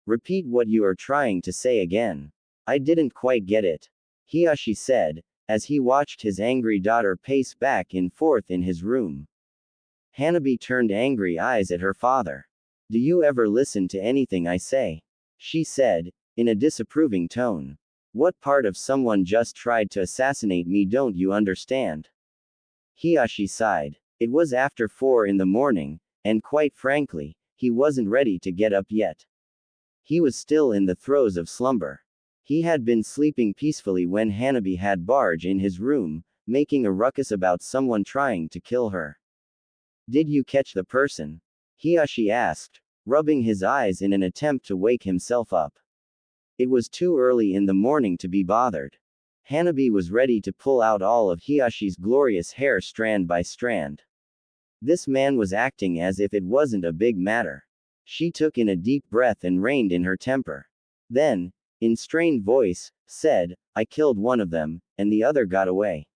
Repeat what you are trying to say again. I didn't quite get it. Hiyashi said, as he watched his angry daughter pace back and forth in his room. Hanabi turned angry eyes at her father. Do you ever listen to anything I say? She said, in a disapproving tone. What part of someone just tried to assassinate me don't you understand? Hiyashi sighed. It was after 4 in the morning, and quite frankly, he wasn't ready to get up yet. He was still in the throes of slumber. He had been sleeping peacefully when Hanabi had barged in his room, making a ruckus about someone trying to kill her. Did you catch the person? Hiyashi asked, rubbing his eyes in an attempt to wake himself up. It was too early in the morning to be bothered. Hanabi was ready to pull out all of Hiyashi's glorious hair strand by strand. This man was acting as if it wasn't a big matter. She took in a deep breath and reined in her temper. Then, in strained voice, said, I killed one of them, and the other got away.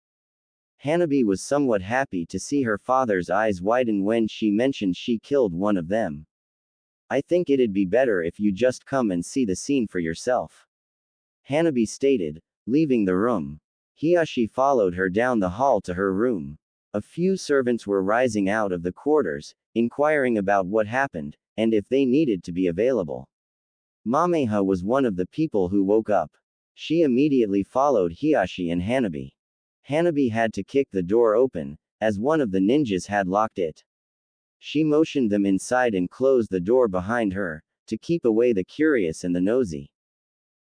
Hanabi was somewhat happy to see her father's eyes widen when she mentioned she killed one of them. I think it'd be better if you just come and see the scene for yourself. Hanabi stated, leaving the room. Hiyashi followed her down the hall to her room. A few servants were rising out of the quarters, inquiring about what happened, and if they needed to be available. Mameha was one of the people who woke up. She immediately followed Hiyashi and Hanabi. Hanabi had to kick the door open, as one of the ninjas had locked it. She motioned them inside and closed the door behind her, to keep away the curious and the nosy.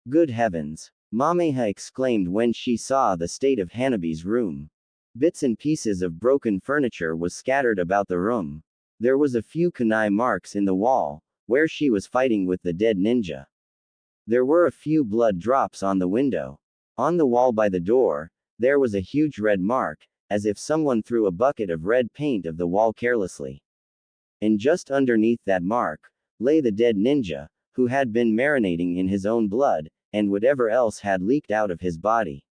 Good heavens! Mameha exclaimed when she saw the state of Hanabi's room. Bits and pieces of broken furniture was scattered about the room. There was a few kunai marks in the wall, where she was fighting with the dead ninja. There were a few blood drops on the window. On the wall by the door, there was a huge red mark, as if someone threw a bucket of red paint of the wall carelessly. And just underneath that mark, lay the dead ninja, who had been marinating in his own blood, and whatever else had leaked out of his body.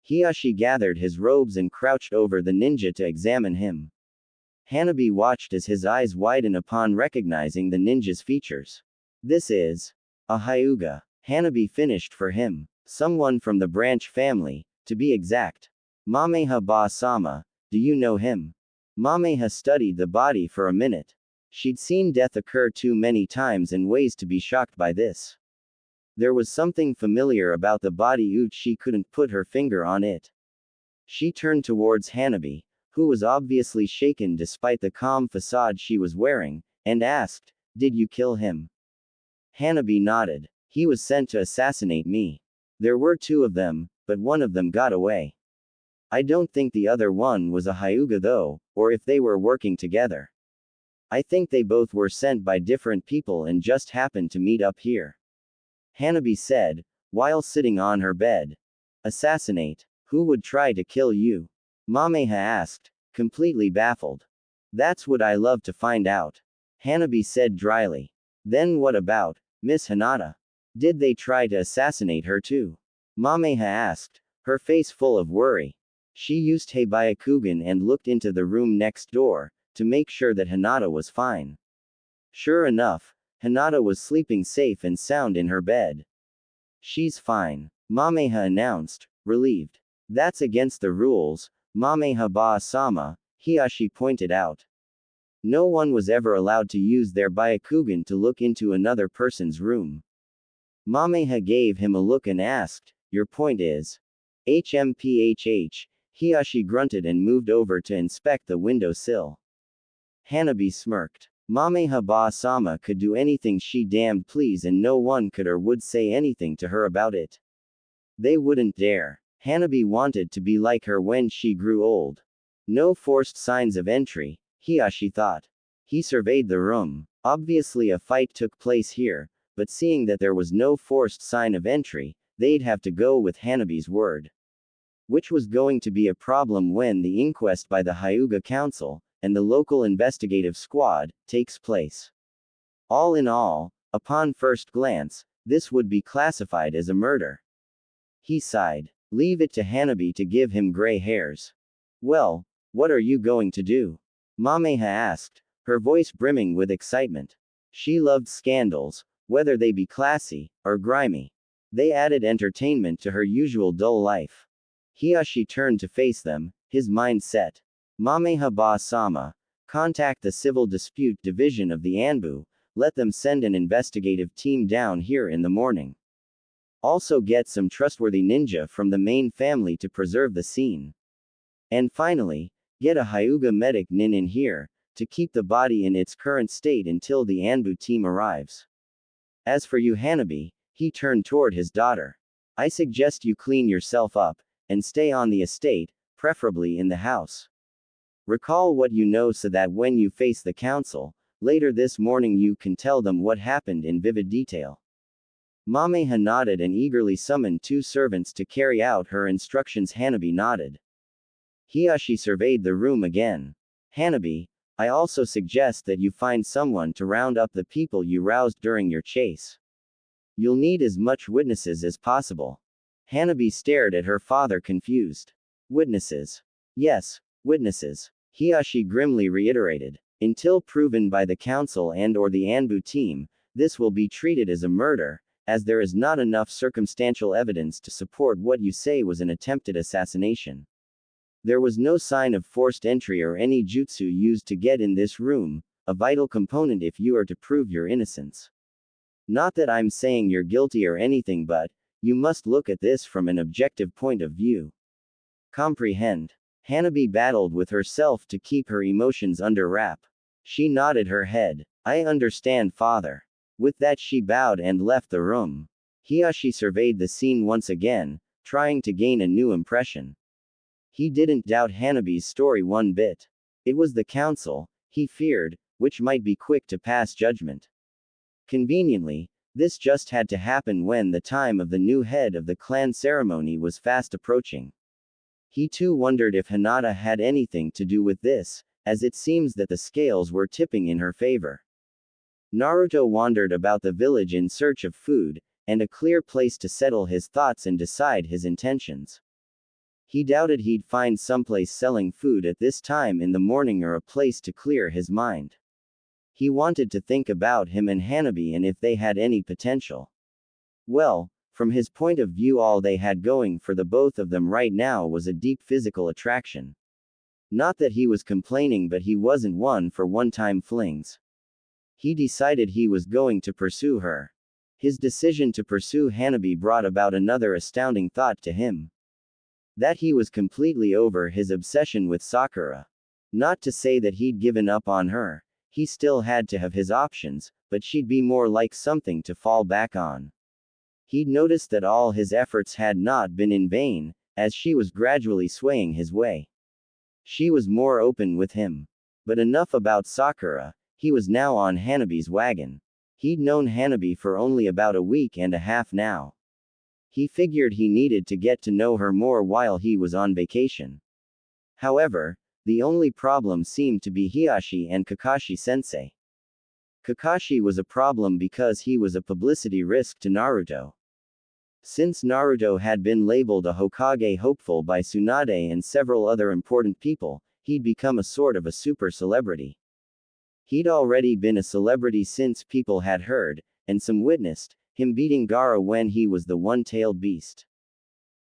Hiyashi gathered his robes and crouched over the ninja to examine him. Hanabi watched as his eyes widened upon recognizing the ninja's features. This is a Hyuga. Hanabi finished for him. Someone from the branch family, to be exact. Mameha Ba-sama, do you know him? Mameha studied the body for a minute. She'd seen death occur too many times and ways to be shocked by this. There was something familiar about the body, she couldn't put her finger on it. She turned towards Hanabi, who was obviously shaken despite the calm facade she was wearing, and asked, "Did you kill him?" Hanabi nodded. "He was sent to assassinate me. There were two of them, but one of them got away. I don't think the other one was a Hyuga though, or if they were working together. I think they both were sent by different people and just happened to meet up here," Hanabi said, while sitting on her bed. "Assassinate? Who would try to kill you?" Mameha asked, completely baffled. "That's what I love to find out," Hanabi said dryly. "Then what about Miss Hinata? Did they try to assassinate her too?" Mameha asked, her face full of worry. She used Heibayakugan and looked into the room next door, to make sure that Hinata was fine. Sure enough, Hinata was sleeping safe and sound in her bed. "She's fine," Mameha announced, relieved. "That's against the rules, Mameha Ba-sama," Hiyashi pointed out. No one was ever allowed to use their Byakugan to look into another person's room. Mameha gave him a look and asked, "Your point is?" "HMPHH, Hiyashi grunted and moved over to inspect the window sill. Hanabi smirked. Mameha Ba-sama could do anything she damned please and no one could or would say anything to her about it. They wouldn't dare. Hanabi wanted to be like her when she grew old. No forced signs of entry, Hiyashi thought. He surveyed the room. Obviously a fight took place here, but seeing that there was no forced sign of entry, they'd have to go with Hanabi's word. Which was going to be a problem when the inquest by the Hyuga Council, and the local investigative squad, takes place. All in all, upon first glance, this would be classified as a murder. He sighed. Leave it to Hanabi to give him gray hairs. "Well, what are you going to do?" Mameha asked, her voice brimming with excitement. She loved scandals, whether they be classy, or grimy. They added entertainment to her usual dull life. Hiyashi turned to face them, his mind set. "Mameha Ba-sama, contact the Civil Dispute Division of the Anbu, let them send an investigative team down here in the morning. Also get some trustworthy ninja from the main family to preserve the scene. And finally, get a Hyuga medic nin in here, to keep the body in its current state until the Anbu team arrives. As for you Hanabi," he turned toward his daughter. "I suggest you clean yourself up, and stay on the estate, preferably in the house. Recall what you know so that when you face the council, later this morning you can tell them what happened in vivid detail." Mameha nodded and eagerly summoned two servants to carry out her instructions. Hanabi nodded. Hiyashi surveyed the room again. "Hanabi, I also suggest that you find someone to round up the people you roused during your chase. You'll need as much witnesses as possible." Hanabi stared at her father confused. "Witnesses? Yes, witnesses," Hiyashi grimly reiterated. "Until proven by the council and or the Anbu team, this will be treated as a murder, as there is not enough circumstantial evidence to support what you say was an attempted assassination. There was no sign of forced entry or any jutsu used to get in this room, a vital component if you are to prove your innocence. Not that I'm saying you're guilty or anything, but you must look at this from an objective point of view. Comprehend?" Hanabi battled with herself to keep her emotions under wrap. She nodded her head. "I understand, father." With that she bowed and left the room. Hiyashi surveyed the scene once again, trying to gain a new impression. He didn't doubt Hanabi's story one bit. It was the council, he feared, which might be quick to pass judgment. Conveniently, this just had to happen when the time of the new head of the clan ceremony was fast approaching. He too wondered if Hinata had anything to do with this, as it seems that the scales were tipping in her favor. Naruto wandered about the village in search of food, and a clear place to settle his thoughts and decide his intentions. He doubted he'd find someplace selling food at this time in the morning or a place to clear his mind. He wanted to think about him and Hanabi and if they had any potential. Well, from his point of view, all they had going for the both of them right now was a deep physical attraction. Not that he was complaining, but he wasn't one for one-time flings. He decided he was going to pursue her. His decision to pursue Hanabi brought about another astounding thought to him. That he was completely over his obsession with Sakura. Not to say that he'd given up on her. He still had to have his options, but she'd be more like something to fall back on. He'd noticed that all his efforts had not been in vain, as she was gradually swaying his way. She was more open with him. But enough about Sakura, he was now on Hanabi's wagon. He'd known Hanabi for only about a week and a half now. He figured he needed to get to know her more while he was on vacation. However, the only problem seemed to be Hiashi and Kakashi-sensei. Kakashi was a problem because he was a publicity risk to Naruto. Since Naruto had been labeled a Hokage hopeful by Tsunade and several other important people, he'd become a sort of a super celebrity. He'd already been a celebrity since people had heard, and some witnessed, him beating Gaara when he was the one-tailed beast.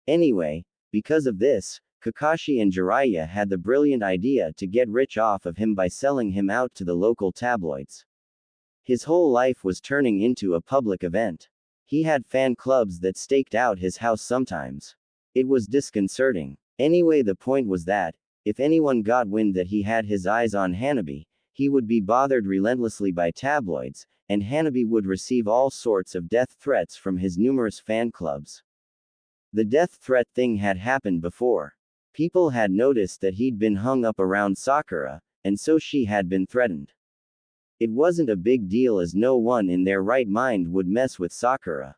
Anyway, because of this, Kakashi and Jiraiya had the brilliant idea to get rich off of him by selling him out to the local tabloids. His whole life was turning into a public event. He had fan clubs that staked out his house sometimes. It was disconcerting. Anyway, the point was that, if anyone got wind that he had his eyes on Hanabi, he would be bothered relentlessly by tabloids, and Hanabi would receive all sorts of death threats from his numerous fan clubs. The death threat thing had happened before. People had noticed that he'd been hung up around Sakura, and so she had been threatened. It wasn't a big deal as no one in their right mind would mess with Sakura.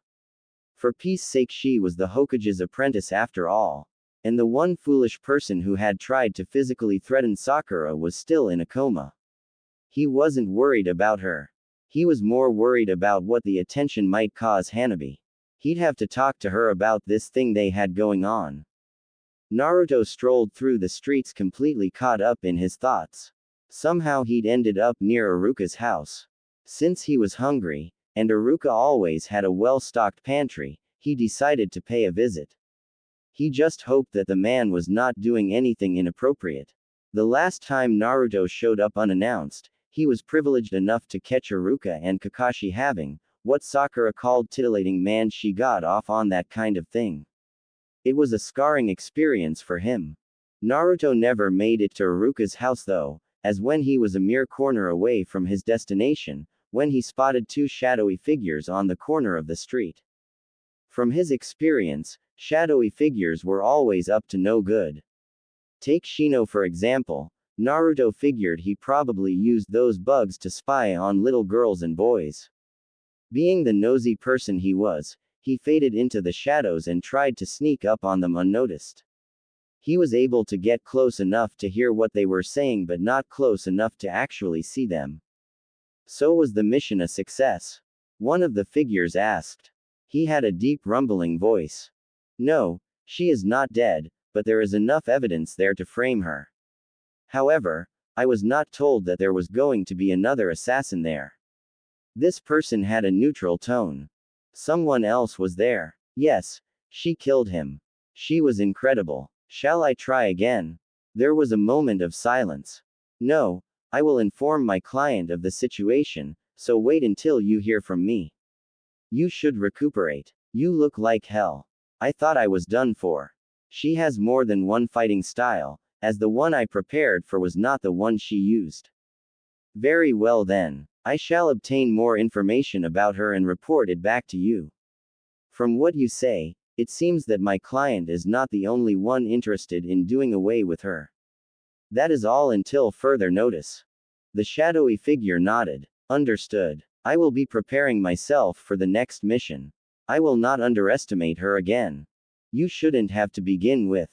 For peace sake, she was the Hokage's apprentice after all. And the one foolish person who had tried to physically threaten Sakura was still in a coma. He wasn't worried about her. He was more worried about what the attention might cause Hanabi. He'd have to talk to her about this thing they had going on. Naruto strolled through the streets completely caught up in his thoughts. Somehow he'd ended up near Iruka's house. Since he was hungry, and Iruka always had a well-stocked pantry, he decided to pay a visit. He just hoped that the man was not doing anything inappropriate. The last time Naruto showed up unannounced, he was privileged enough to catch Iruka and Kakashi having what Sakura called titillating. Man, she got off on that kind of thing. It was a scarring experience for him. Naruto never made it to Iruka's house though, as when he was a mere corner away from his destination, when he spotted two shadowy figures on the corner of the street. From his experience, shadowy figures were always up to no good. Take Shino for example. Naruto figured he probably used those bugs to spy on little girls and boys. Being the nosy person he was, he faded into the shadows and tried to sneak up on them unnoticed. He was able to get close enough to hear what they were saying but not close enough to actually see them. So was the mission a success? One of the figures asked. He had a deep rumbling voice. No, she is not dead, but there is enough evidence there to frame her. However, I was not told that there was going to be another assassin there. This person had a neutral tone. Someone else was there. Yes, she killed him. She was incredible. Shall I try again? There was a moment of silence. No, I will inform my client of the situation, so wait until you hear from me. You should recuperate. You look like hell. I thought I was done for. She has more than one fighting style, as the one I prepared for was not the one she used. Very well then. I shall obtain more information about her and report it back to you. From what you say, it seems that my client is not the only one interested in doing away with her. That is all until further notice. The shadowy figure nodded. Understood. I will be preparing myself for the next mission. I will not underestimate her again. You shouldn't have to begin with.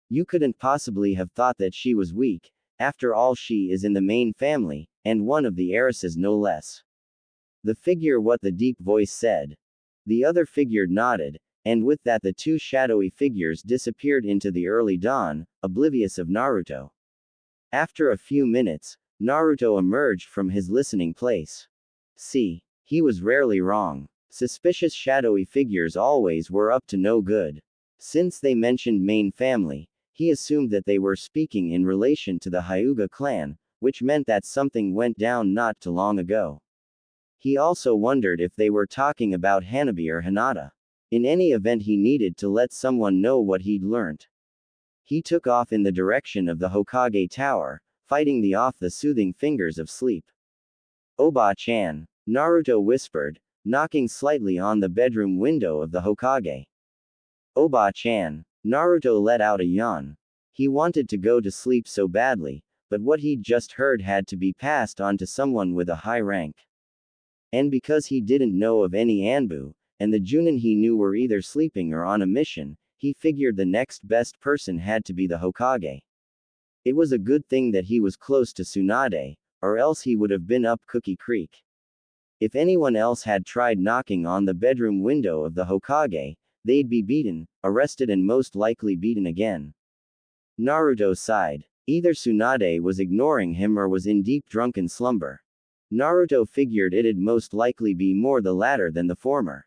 You couldn't possibly have thought that she was weak. After all, she is in the main family, and one of the heiresses no less. The figure, what the deep voice said. The other figure nodded, and with that the two shadowy figures disappeared into the early dawn, oblivious of Naruto. After a few minutes, Naruto emerged from his listening place. See, he was rarely wrong. Suspicious shadowy figures always were up to no good. Since they mentioned main family, he assumed that they were speaking in relation to the Hyuga clan, which meant that something went down not too long ago. He also wondered if they were talking about Hanabi or Hinata. In any event, he needed to let someone know what he'd learnt. He took off in the direction of the Hokage Tower, fighting the soothing fingers of sleep. Oba-chan, Naruto whispered, knocking slightly on the bedroom window of the Hokage. Oba-chan, Naruto let out a yawn. He wanted to go to sleep so badly, but what he'd just heard had to be passed on to someone with a high rank. And because he didn't know of any Anbu, and the Junin he knew were either sleeping or on a mission, he figured the next best person had to be the Hokage. It was a good thing that he was close to Tsunade, or else he would have been up Cookie Creek. If anyone else had tried knocking on the bedroom window of the Hokage, they'd be beaten, arrested, and most likely beaten again. Naruto sighed. Either Tsunade was ignoring him or was in deep drunken slumber. Naruto figured it'd most likely be more the latter than the former.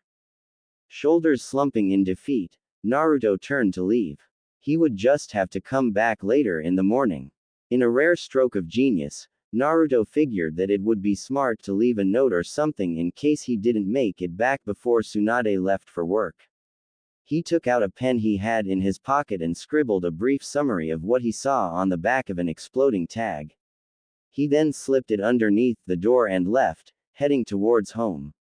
Shoulders slumping in defeat, Naruto turned to leave. He would just have to come back later in the morning. In a rare stroke of genius, Naruto figured that it would be smart to leave a note or something in case he didn't make it back before Tsunade left for work. He took out a pen he had in his pocket and scribbled a brief summary of what he saw on the back of an exploding tag. He then slipped it underneath the door and left, heading towards home.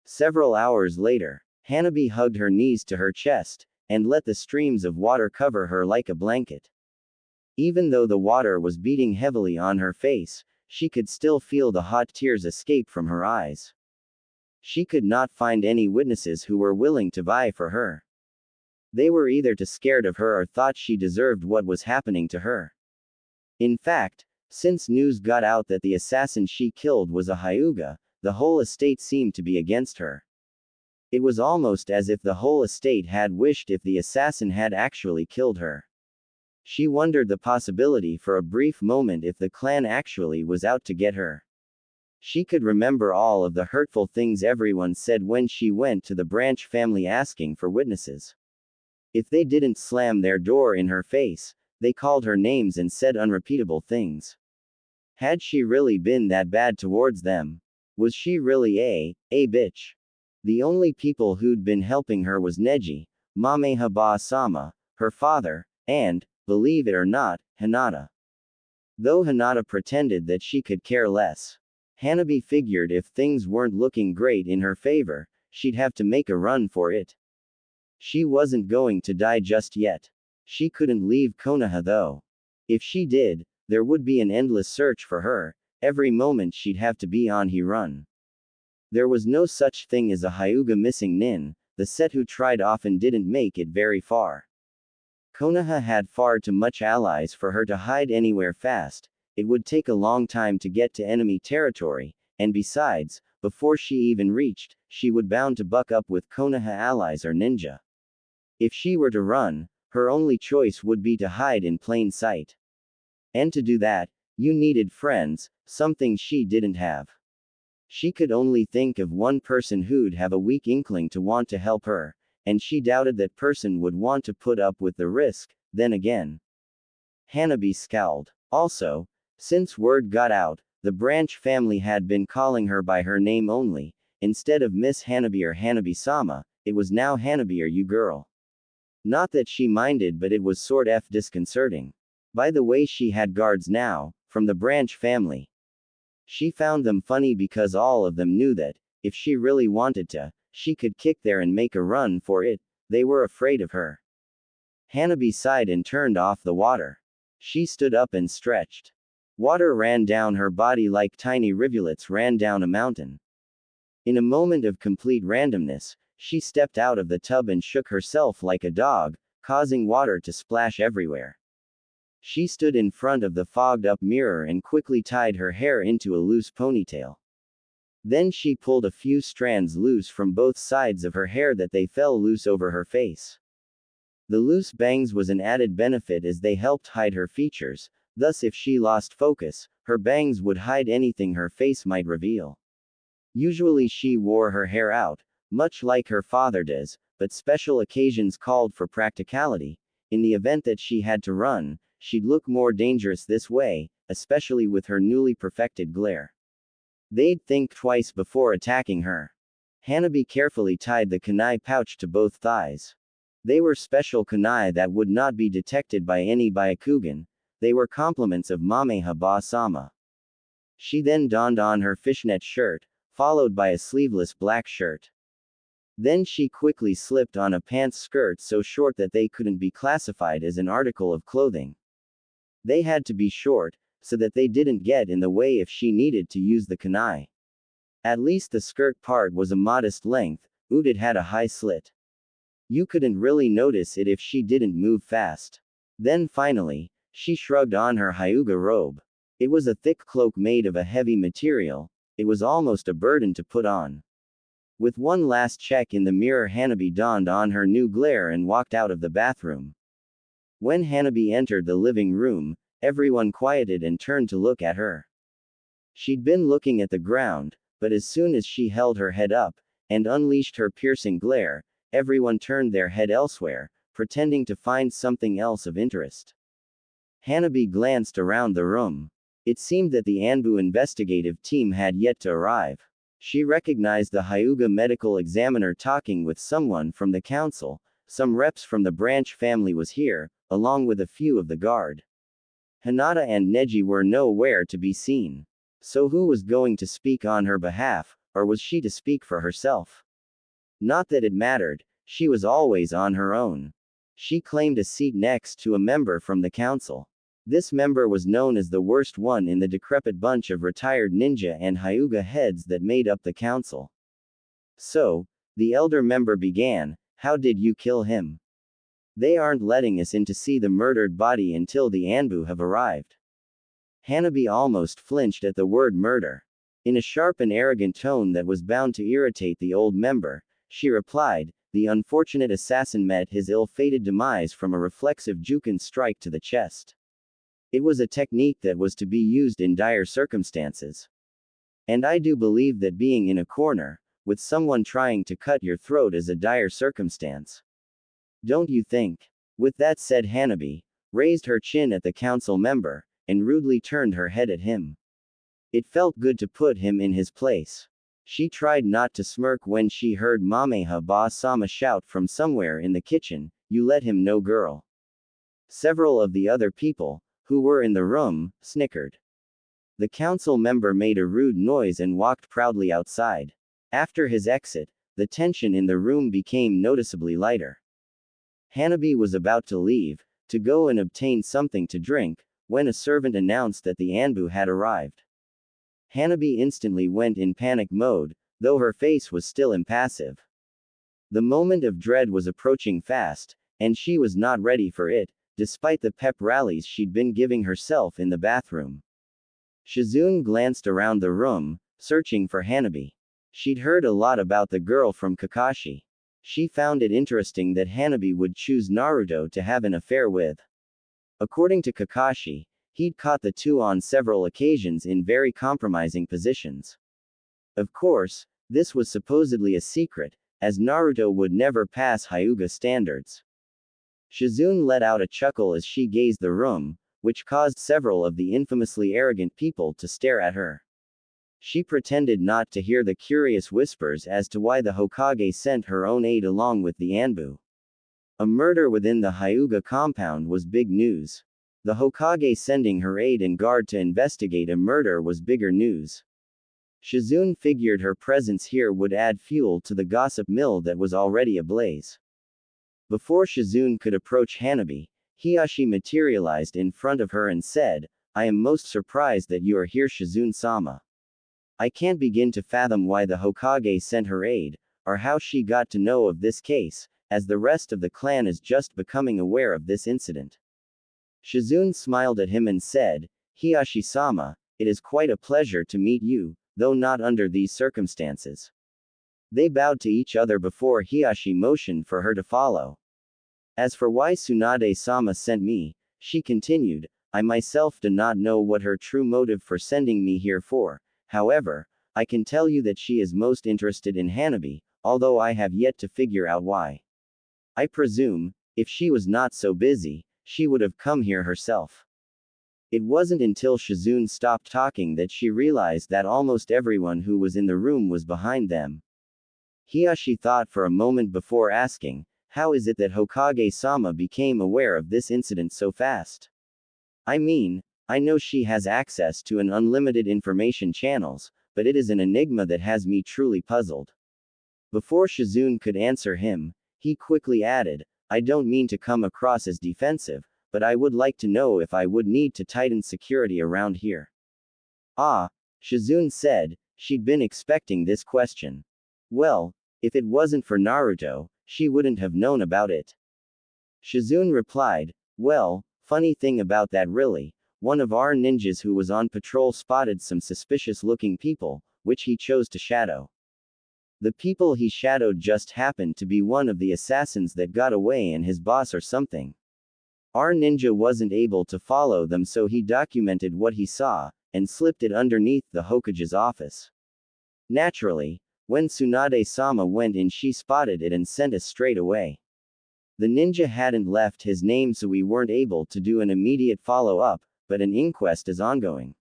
Several hours later, Hanabi hugged her knees to her chest, and let the streams of water cover her like a blanket. Even though the water was beating heavily on her face, she could still feel the hot tears escape from her eyes. She could not find any witnesses who were willing to vie for her. They were either too scared of her or thought she deserved what was happening to her. In fact, since news got out that the assassin she killed was a Hyuga, the whole estate seemed to be against her. It was almost as if the whole estate had wished if the assassin had actually killed her. She wondered the possibility for a brief moment if the clan actually was out to get her. She could remember all of the hurtful things everyone said when she went to the branch family asking for witnesses. If they didn't slam their door in her face, they called her names and said unrepeatable things. Had she really been that bad towards them? Was she really a bitch? The only people who'd been helping her was Neji, Mamehaba-sama, her father, and, believe it or not, Hinata. Though Hinata pretended that she could care less. Hanabi figured if things weren't looking great in her favor, she'd have to make a run for it. She wasn't going to die just yet. She couldn't leave Konoha though. If she did, there would be an endless search for her. Every moment she'd have to be on the run. There was no such thing as a Hyuga missing nin, the set who tried often didn't make it very far. Konoha had far too much allies for her to hide anywhere fast. It would take a long time to get to enemy territory, and besides, before she even reached, she would bound to buck up with Konoha allies or ninja. If she were to run, her only choice would be to hide in plain sight. And to do that, you needed friends, something she didn't have. She could only think of one person who'd have a weak inkling to want to help her, and she doubted that person would want to put up with the risk. Then again, Hanabi scowled. Also, since word got out, the branch family had been calling her by her name only. Instead of Miss Hanabi or Hanabi-sama, it was now Hanabi or you girl. Not that she minded, but it was sort of disconcerting. By the way, she had guards now, from the branch family. She found them funny because all of them knew that, if she really wanted to, she could kick there and make a run for it. They were afraid of her. Hanabi sighed and turned off the water. She stood up and stretched. Water ran down her body like tiny rivulets ran down a mountain. In a moment of complete randomness, she stepped out of the tub and shook herself like a dog, causing water to splash everywhere. She stood in front of the fogged-up mirror and quickly tied her hair into a loose ponytail. Then she pulled a few strands loose from both sides of her hair that they fell loose over her face. The loose bangs was an added benefit as they helped hide her features, thus if she lost focus, her bangs would hide anything her face might reveal. Usually she wore her hair out, much like her father does, but special occasions called for practicality. In the event that she had to run, she'd look more dangerous this way, especially with her newly perfected glare. They'd think twice before attacking her. Hanabi carefully tied the kunai pouch to both thighs. They were special kunai that would not be detected by any Byakugan. They were compliments of Mameha Ba-sama. She then donned on her fishnet shirt, followed by a sleeveless black shirt. Then she quickly slipped on a pants skirt so short that they couldn't be classified as an article of clothing. They had to be short, so that they didn't get in the way if she needed to use the kunai. At least the skirt part was a modest length, it had a high slit. You couldn't really notice it if she didn't move fast. Then finally, she shrugged on her hyuga robe. It was a thick cloak made of a heavy material. It was almost a burden to put on. With one last check in the mirror, Hanabi donned on her new glare and walked out of the bathroom. When Hanabi entered the living room, everyone quieted and turned to look at her. She'd been looking at the ground, but as soon as she held her head up and unleashed her piercing glare, everyone turned their head elsewhere, pretending to find something else of interest. Hanabi glanced around the room. It seemed that the Anbu investigative team had yet to arrive. She recognized the Hyuga medical examiner talking with someone from the council. Some reps from the branch family was here, along with a few of the guard. Hinata and Neji were nowhere to be seen. So who was going to speak on her behalf, or was she to speak for herself? Not that it mattered, she was always on her own. She claimed a seat next to a member from the council. This member was known as the worst one in the decrepit bunch of retired ninja and Hyuga heads that made up the council. So, the elder member began, "How did you kill him? They aren't letting us in to see the murdered body until the Anbu have arrived." Hanabi almost flinched at the word murder. In a sharp and arrogant tone that was bound to irritate the old member, she replied, "The unfortunate assassin met his ill-fated demise from a reflexive Jukin strike to the chest. It was a technique that was to be used in dire circumstances. And I do believe that being in a corner, with someone trying to cut your throat is a dire circumstance. Don't you think?" With that said, Hanabi raised her chin at the council member, and rudely turned her head at him. It felt good to put him in his place. She tried not to smirk when she heard Mameha Ba-sama shout from somewhere in the kitchen, "You let him know, girl." Several of the other people, who were in the room, snickered. The council member made a rude noise and walked proudly outside. After his exit, the tension in the room became noticeably lighter. Hanabi was about to leave, to go and obtain something to drink, when a servant announced that the Anbu had arrived. Hanabi instantly went in panic mode, though her face was still impassive. The moment of dread was approaching fast, and she was not ready for it, despite the pep rallies she'd been giving herself in the bathroom. Shizune glanced around the room, searching for Hanabi. She'd heard a lot about the girl from Kakashi. She found it interesting that Hanabi would choose Naruto to have an affair with. According to Kakashi, he'd caught the two on several occasions in very compromising positions. Of course, this was supposedly a secret, as Naruto would never pass Hyuga standards. Shizune let out a chuckle as she gazed the room, which caused several of the infamously arrogant people to stare at her. She pretended not to hear the curious whispers as to why the Hokage sent her own aide along with the Anbu. A murder within the Hyuga compound was big news. The Hokage sending her aide and guard to investigate a murder was bigger news. Shizune figured her presence here would add fuel to the gossip mill that was already ablaze. Before Shizune could approach Hanabi, Hiyashi materialized in front of her and said, I am most surprised that you are here, Shizune-sama. I can't begin to fathom why the Hokage sent her aid, or how she got to know of this case, as the rest of the clan is just becoming aware of this incident. Shizune smiled at him and said, Hiyashi-sama, it is quite a pleasure to meet you, though not under these circumstances. They bowed to each other before Hiyashi motioned for her to follow. As for why Tsunade-sama sent me, she continued, I myself do not know what her true motive for sending me here for. However, I can tell you that she is most interested in Hanabi, although I have yet to figure out why. I presume, if she was not so busy, she would have come here herself. It wasn't until Shizune stopped talking that she realized that almost everyone who was in the room was behind them. Hiyashi thought for a moment before asking, how is it that Hokage-sama became aware of this incident so fast? I mean, I know she has access to an unlimited information channels, but it is an enigma that has me truly puzzled. Before Shizune could answer him, he quickly added, I don't mean to come across as defensive, but I would like to know if I would need to tighten security around here. Ah, Shizune said, she'd been expecting this question. Well, if it wasn't for Naruto, she wouldn't have known about it. Shizune replied, well, funny thing about that really, one of our ninjas who was on patrol spotted some suspicious-looking people, which he chose to shadow. The people he shadowed just happened to be one of the assassins that got away and his boss or something. Our ninja wasn't able to follow them, so he documented what he saw, and slipped it underneath the Hokage's office. Naturally, when Tsunade-sama went in, she spotted it and sent us straight away. The ninja hadn't left his name, so we weren't able to do an immediate follow-up, but an inquest is ongoing.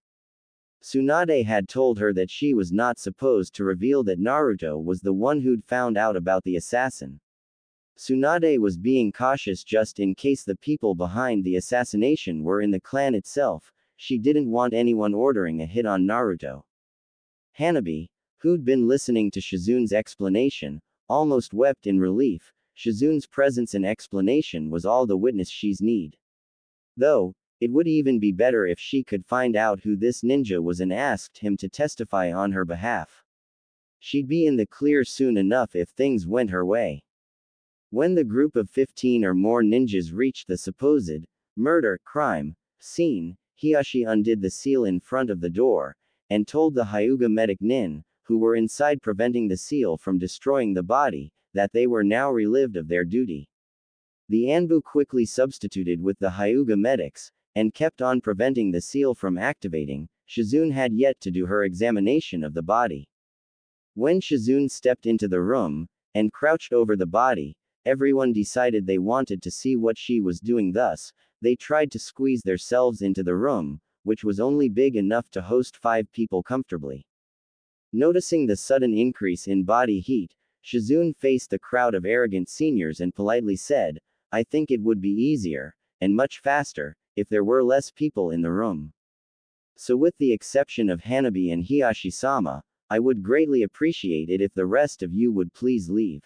Tsunade had told her that she was not supposed to reveal that Naruto was the one who'd found out about the assassin. Tsunade was being cautious just in case the people behind the assassination were in the clan itself. She didn't want anyone ordering a hit on Naruto. Hanabi, who'd been listening to Shizune's explanation, almost wept in relief. Shizune's presence and explanation was all the witness she's need. Though, it would even be better if she could find out who this ninja was and asked him to testify on her behalf. She'd be in the clear soon enough if things went her way. When the group of 15 or more ninjas reached the supposed crime scene, Hiyashi undid the seal in front of the door, and told the Hyuga medic nin, who were inside preventing the seal from destroying the body, that they were now relieved of their duty. The Anbu quickly substituted with the Hyuga medics, and kept on preventing the seal from activating. Shizune had yet to do her examination of the body. When Shizune stepped into the room, and crouched over the body, everyone decided they wanted to see what she was doing. Thus, they tried to squeeze themselves into the room, which was only big enough to host 5 people comfortably. Noticing the sudden increase in body heat, Shizune faced the crowd of arrogant seniors and politely said, I think it would be easier, and much faster, if there were less people in the room. So with the exception of Hanabi and Hiyashi-sama, I would greatly appreciate it if the rest of you would please leave.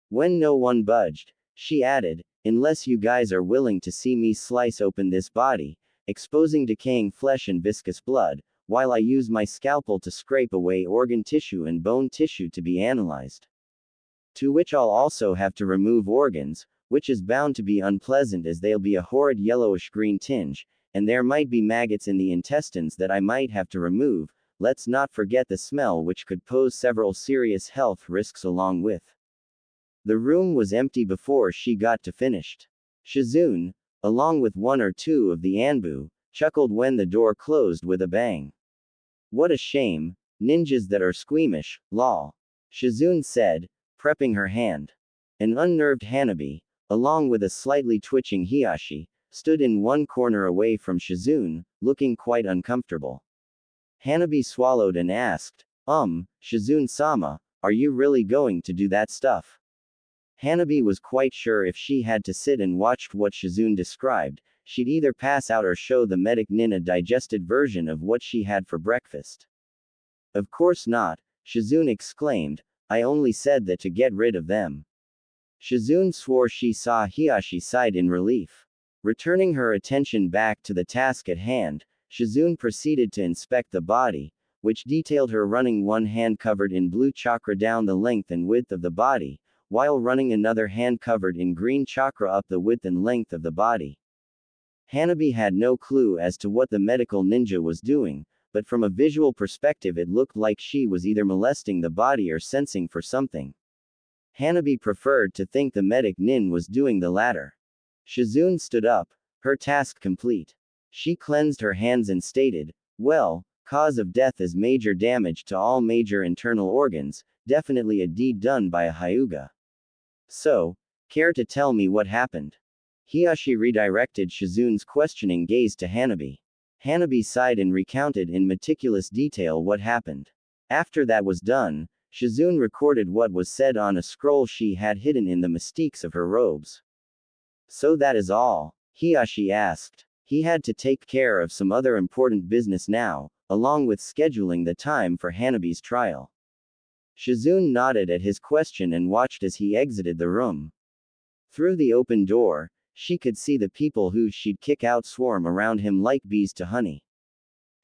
When no one budged, she added, unless you guys are willing to see me slice open this body, exposing decaying flesh and viscous blood, while I use my scalpel to scrape away organ tissue and bone tissue to be analyzed. To which I'll also have to remove organs, which is bound to be unpleasant as they'll be a horrid yellowish-green tinge, and there might be maggots in the intestines that I might have to remove. Let's not forget the smell, which could pose several serious health risks along with. The room was empty before she got to finished. Shizune, along with 1 or 2 of the Anbu, chuckled when the door closed with a bang. What a shame, ninjas that are squeamish, lol. Shizune said, prepping her hand. An unnerved Hanabi, along with a slightly twitching Hiyashi, stood in one corner away from Shizune, looking quite uncomfortable. Hanabi swallowed and asked, Shizune-sama, are you really going to do that stuff? Hanabi was quite sure if she had to sit and watch what Shizune described, she'd either pass out or show the medic nin a digested version of what she had for breakfast. Of course not, Shizune exclaimed, I only said that to get rid of them. Shizune swore she saw Hiyashi sighed in relief. Returning her attention back to the task at hand, Shizune proceeded to inspect the body, which detailed her running one hand covered in blue chakra down the length and width of the body, while running another hand covered in green chakra up the width and length of the body. Hanabi had no clue as to what the medical ninja was doing, but from a visual perspective it looked like she was either molesting the body or sensing for something. Hanabi preferred to think the medic nin was doing the latter. Shizune stood up, her task complete. She cleansed her hands and stated, "Well, cause of death is major damage to all major internal organs, definitely a deed done by a Hyuga. So, care to tell me what happened?" Hiyashi redirected Shizune's questioning gaze to Hanabi. Hanabi sighed and recounted in meticulous detail what happened. After that was done, Shizune recorded what was said on a scroll she had hidden in the mystiques of her robes. "So that is all?" Hiyashi asked. He had to take care of some other important business now, along with scheduling the time for Hanabi's trial. Shizune nodded at his question and watched as he exited the room. Through the open door, she could see the people who she'd kick out swarm around him like bees to honey.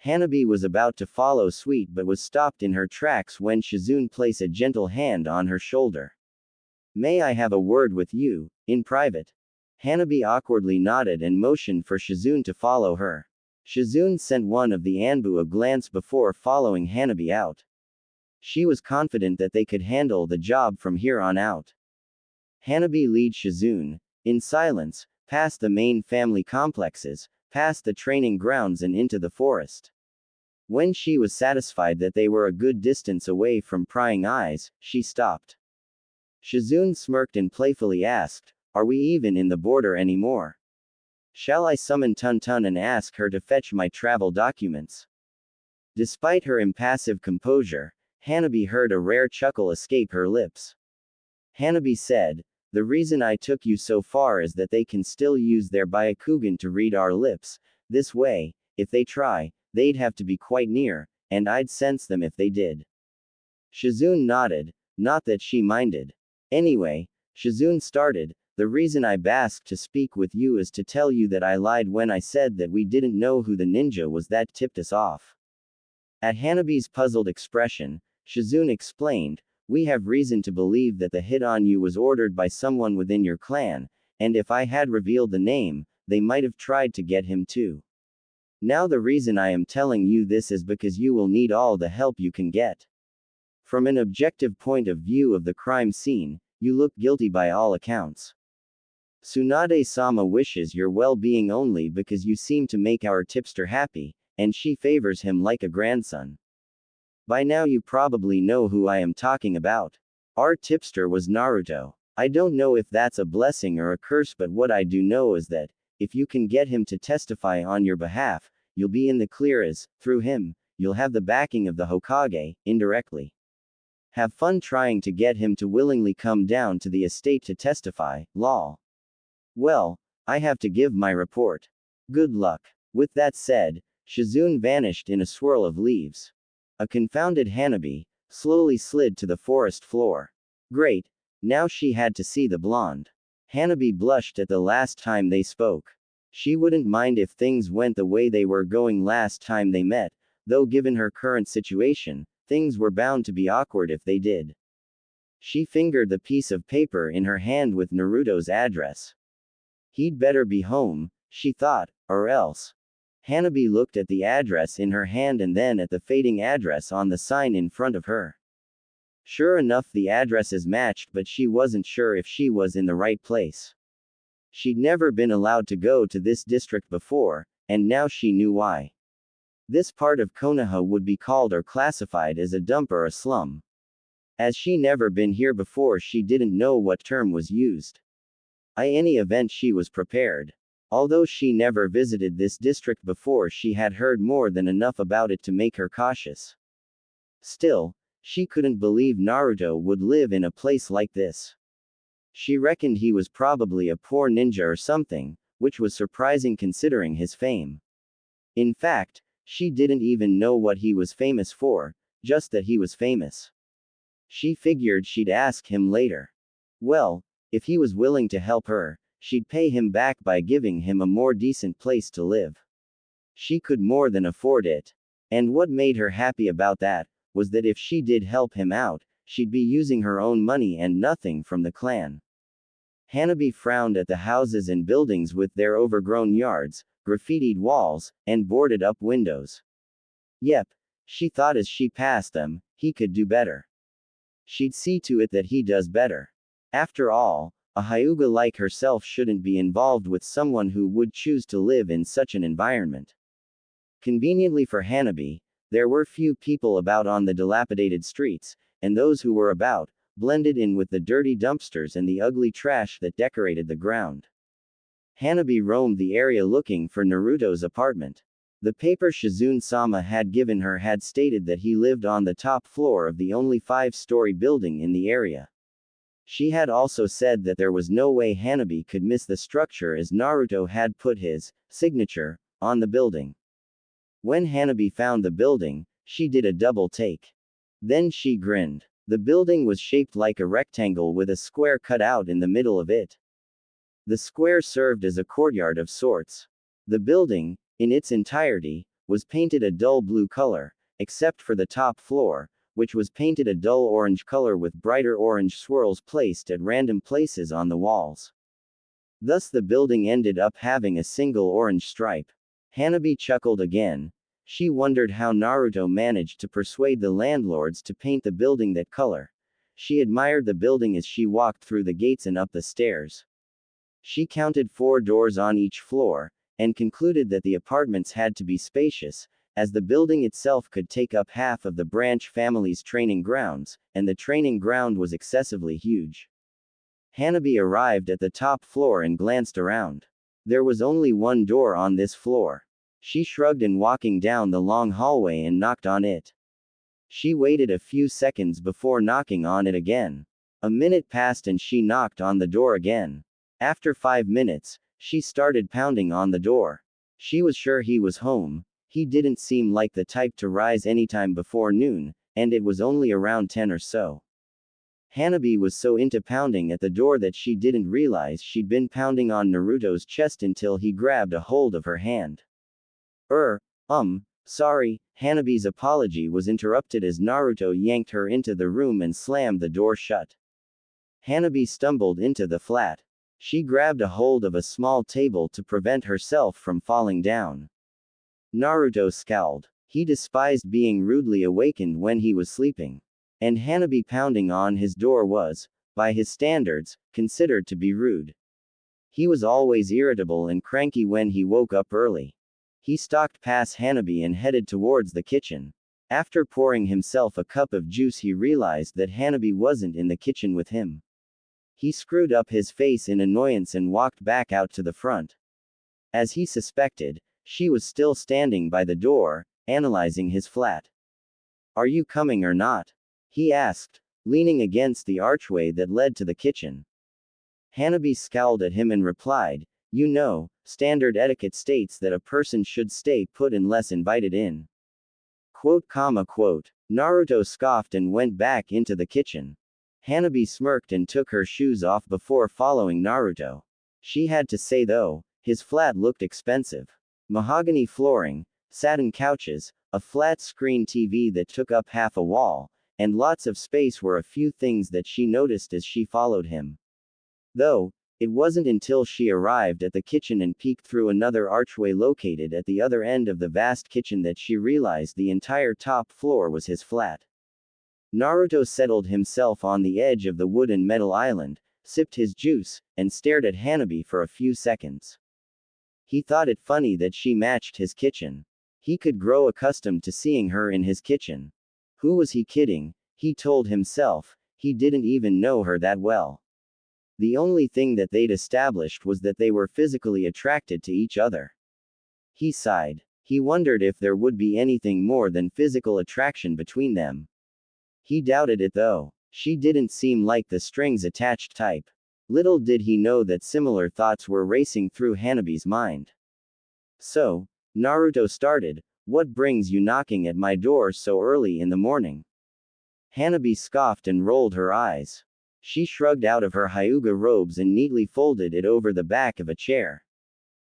Hanabi was about to follow suit but was stopped in her tracks when Shizune placed a gentle hand on her shoulder. "May I have a word with you, in private?" Hanabi awkwardly nodded and motioned for Shizune to follow her. Shizune sent one of the Anbu a glance before following Hanabi out. She was confident that they could handle the job from here on out. Hanabi led Shizune, in silence, past the main family complexes, past the training grounds and into the forest. When she was satisfied that they were a good distance away from prying eyes, she stopped. Shizune smirked and playfully asked, "Are we even in the border anymore? Shall I summon Tun Tun and ask her to fetch my travel documents?" Despite her impassive composure, Hanabi heard a rare chuckle escape her lips. Hanabi said, "The reason I took you so far is that they can still use their Byakugan to read our lips. This way, if they try, they'd have to be quite near, and I'd sense them if they did." Shizune nodded, not that she minded. "Anyway," Shizune started, "the reason I asked to speak with you is to tell you that I lied when I said that we didn't know who the ninja was that tipped us off." At Hanabi's puzzled expression, Shizune explained, "We have reason to believe that the hit on you was ordered by someone within your clan, and if I had revealed the name, they might have tried to get him too. Now the reason I am telling you this is because you will need all the help you can get. From an objective point of view of the crime scene, you look guilty by all accounts. Tsunade-sama wishes your well-being only because you seem to make our tipster happy, and she favors him like a grandson. By now you probably know who I am talking about. Our tipster was Naruto. I don't know if that's a blessing or a curse, but what I do know is that, if you can get him to testify on your behalf, you'll be in the clear as, through him, you'll have the backing of the Hokage, indirectly. Have fun trying to get him to willingly come down to the estate to testify, lol. Well, I have to give my report. Good luck." With that said, Shizune vanished in a swirl of leaves. A confounded Hanabi slowly slid to the forest floor. Great, now she had to see the blonde. Hanabi blushed at the last time they spoke. She wouldn't mind if things went the way they were going last time they met, though given her current situation, things were bound to be awkward if they did. She fingered the piece of paper in her hand with Naruto's address. He'd better be home, she thought, or else. Hanabi looked at the address in her hand and then at the fading address on the sign in front of her. Sure enough, the addresses matched, but she wasn't sure if she was in the right place. She'd never been allowed to go to this district before, and now she knew why. This part of Konoha would be called or classified as a dump or a slum. As she never been here before, she didn't know what term was used. In any event, she was prepared. Although she never visited this district before, she had heard more than enough about it to make her cautious. Still, she couldn't believe Naruto would live in a place like this. She reckoned he was probably a poor ninja or something, which was surprising considering his fame. In fact, she didn't even know what he was famous for, just that he was famous. She figured she'd ask him later. Well, if he was willing to help her, she'd pay him back by giving him a more decent place to live. She could more than afford it. And what made her happy about that was that if she did help him out, she'd be using her own money and nothing from the clan. Hanabi frowned at the houses and buildings with their overgrown yards, graffitied walls, and boarded up windows. Yep, she thought as she passed them, he could do better. She'd see to it that he does better. After all, a Hyuga like herself shouldn't be involved with someone who would choose to live in such an environment. Conveniently for Hanabi, there were few people about on the dilapidated streets, and those who were about, blended in with the dirty dumpsters and the ugly trash that decorated the ground. Hanabi roamed the area looking for Naruto's apartment. The paper Shizune-sama had given her had stated that he lived on the top floor of the only 5-story building in the area. She had also said that there was no way Hanabi could miss the structure as Naruto had put his signature on the building. When Hanabi found the building, she did a double take. Then she grinned. The building was shaped like a rectangle with a square cut out in the middle of it. The square served as a courtyard of sorts. The building, in its entirety, was painted a dull blue color, except for the top floor, which was painted a dull orange color with brighter orange swirls placed at random places on the walls. Thus the building ended up having a single orange stripe. Hanabi chuckled again. She wondered how Naruto managed to persuade the landlords to paint the building that color. She admired the building as she walked through the gates and up the stairs. She counted 4 doors on each floor, and concluded that the apartments had to be spacious, as the building itself could take up half of the branch family's training grounds, and the training ground was excessively huge. Hanabi arrived at the top floor and glanced around. There was only 1 door on this floor. She shrugged and walking down the long hallway and knocked on it. She waited a few seconds before knocking on it again. A minute passed and she knocked on the door again. After 5 minutes, she started pounding on the door. She was sure he was home. He didn't seem like the type to rise anytime before noon, and it was only around 10 or so. Hanabi was so into pounding at the door that she didn't realize she'd been pounding on Naruto's chest until he grabbed a hold of her hand. Sorry, Hanabi's apology was interrupted as Naruto yanked her into the room and slammed the door shut. Hanabi stumbled into the flat. She grabbed a hold of a small table to prevent herself from falling down. Naruto scowled. He despised being rudely awakened when he was sleeping. And Hanabi pounding on his door was, by his standards, considered to be rude. He was always irritable and cranky when he woke up early. He stalked past Hanabi and headed towards the kitchen. After pouring himself a cup of juice, he realized that Hanabi wasn't in the kitchen with him. He screwed up his face in annoyance and walked back out to the front. As he suspected, she was still standing by the door, analyzing his flat. "Are you coming or not?" he asked, leaning against the archway that led to the kitchen. Hanabi scowled at him and replied, "You know, standard etiquette states that a person should stay put unless invited in." Quote, quote. Naruto scoffed and went back into the kitchen. Hanabi smirked and took her shoes off before following Naruto. She had to say though, his flat looked expensive. Mahogany flooring, satin couches, a flat-screen TV that took up half a wall, and lots of space were a few things that she noticed as she followed him. Though, it wasn't until she arrived at the kitchen and peeked through another archway located at the other end of the vast kitchen that she realized the entire top floor was his flat. Naruto settled himself on the edge of the wood and metal island, sipped his juice, and stared at Hanabi for a few seconds. He thought it funny that she matched his kitchen. He could grow accustomed to seeing her in his kitchen. Who was he kidding? He told himself, he didn't even know her that well. The only thing that they'd established was that they were physically attracted to each other. He sighed. He wondered if there would be anything more than physical attraction between them. He doubted it though. She didn't seem like the strings attached type. Little did he know that similar thoughts were racing through Hanabi's mind. "So," Naruto started, "what brings you knocking at my door so early in the morning?" Hanabi scoffed and rolled her eyes. She shrugged out of her Hyuga robes and neatly folded it over the back of a chair.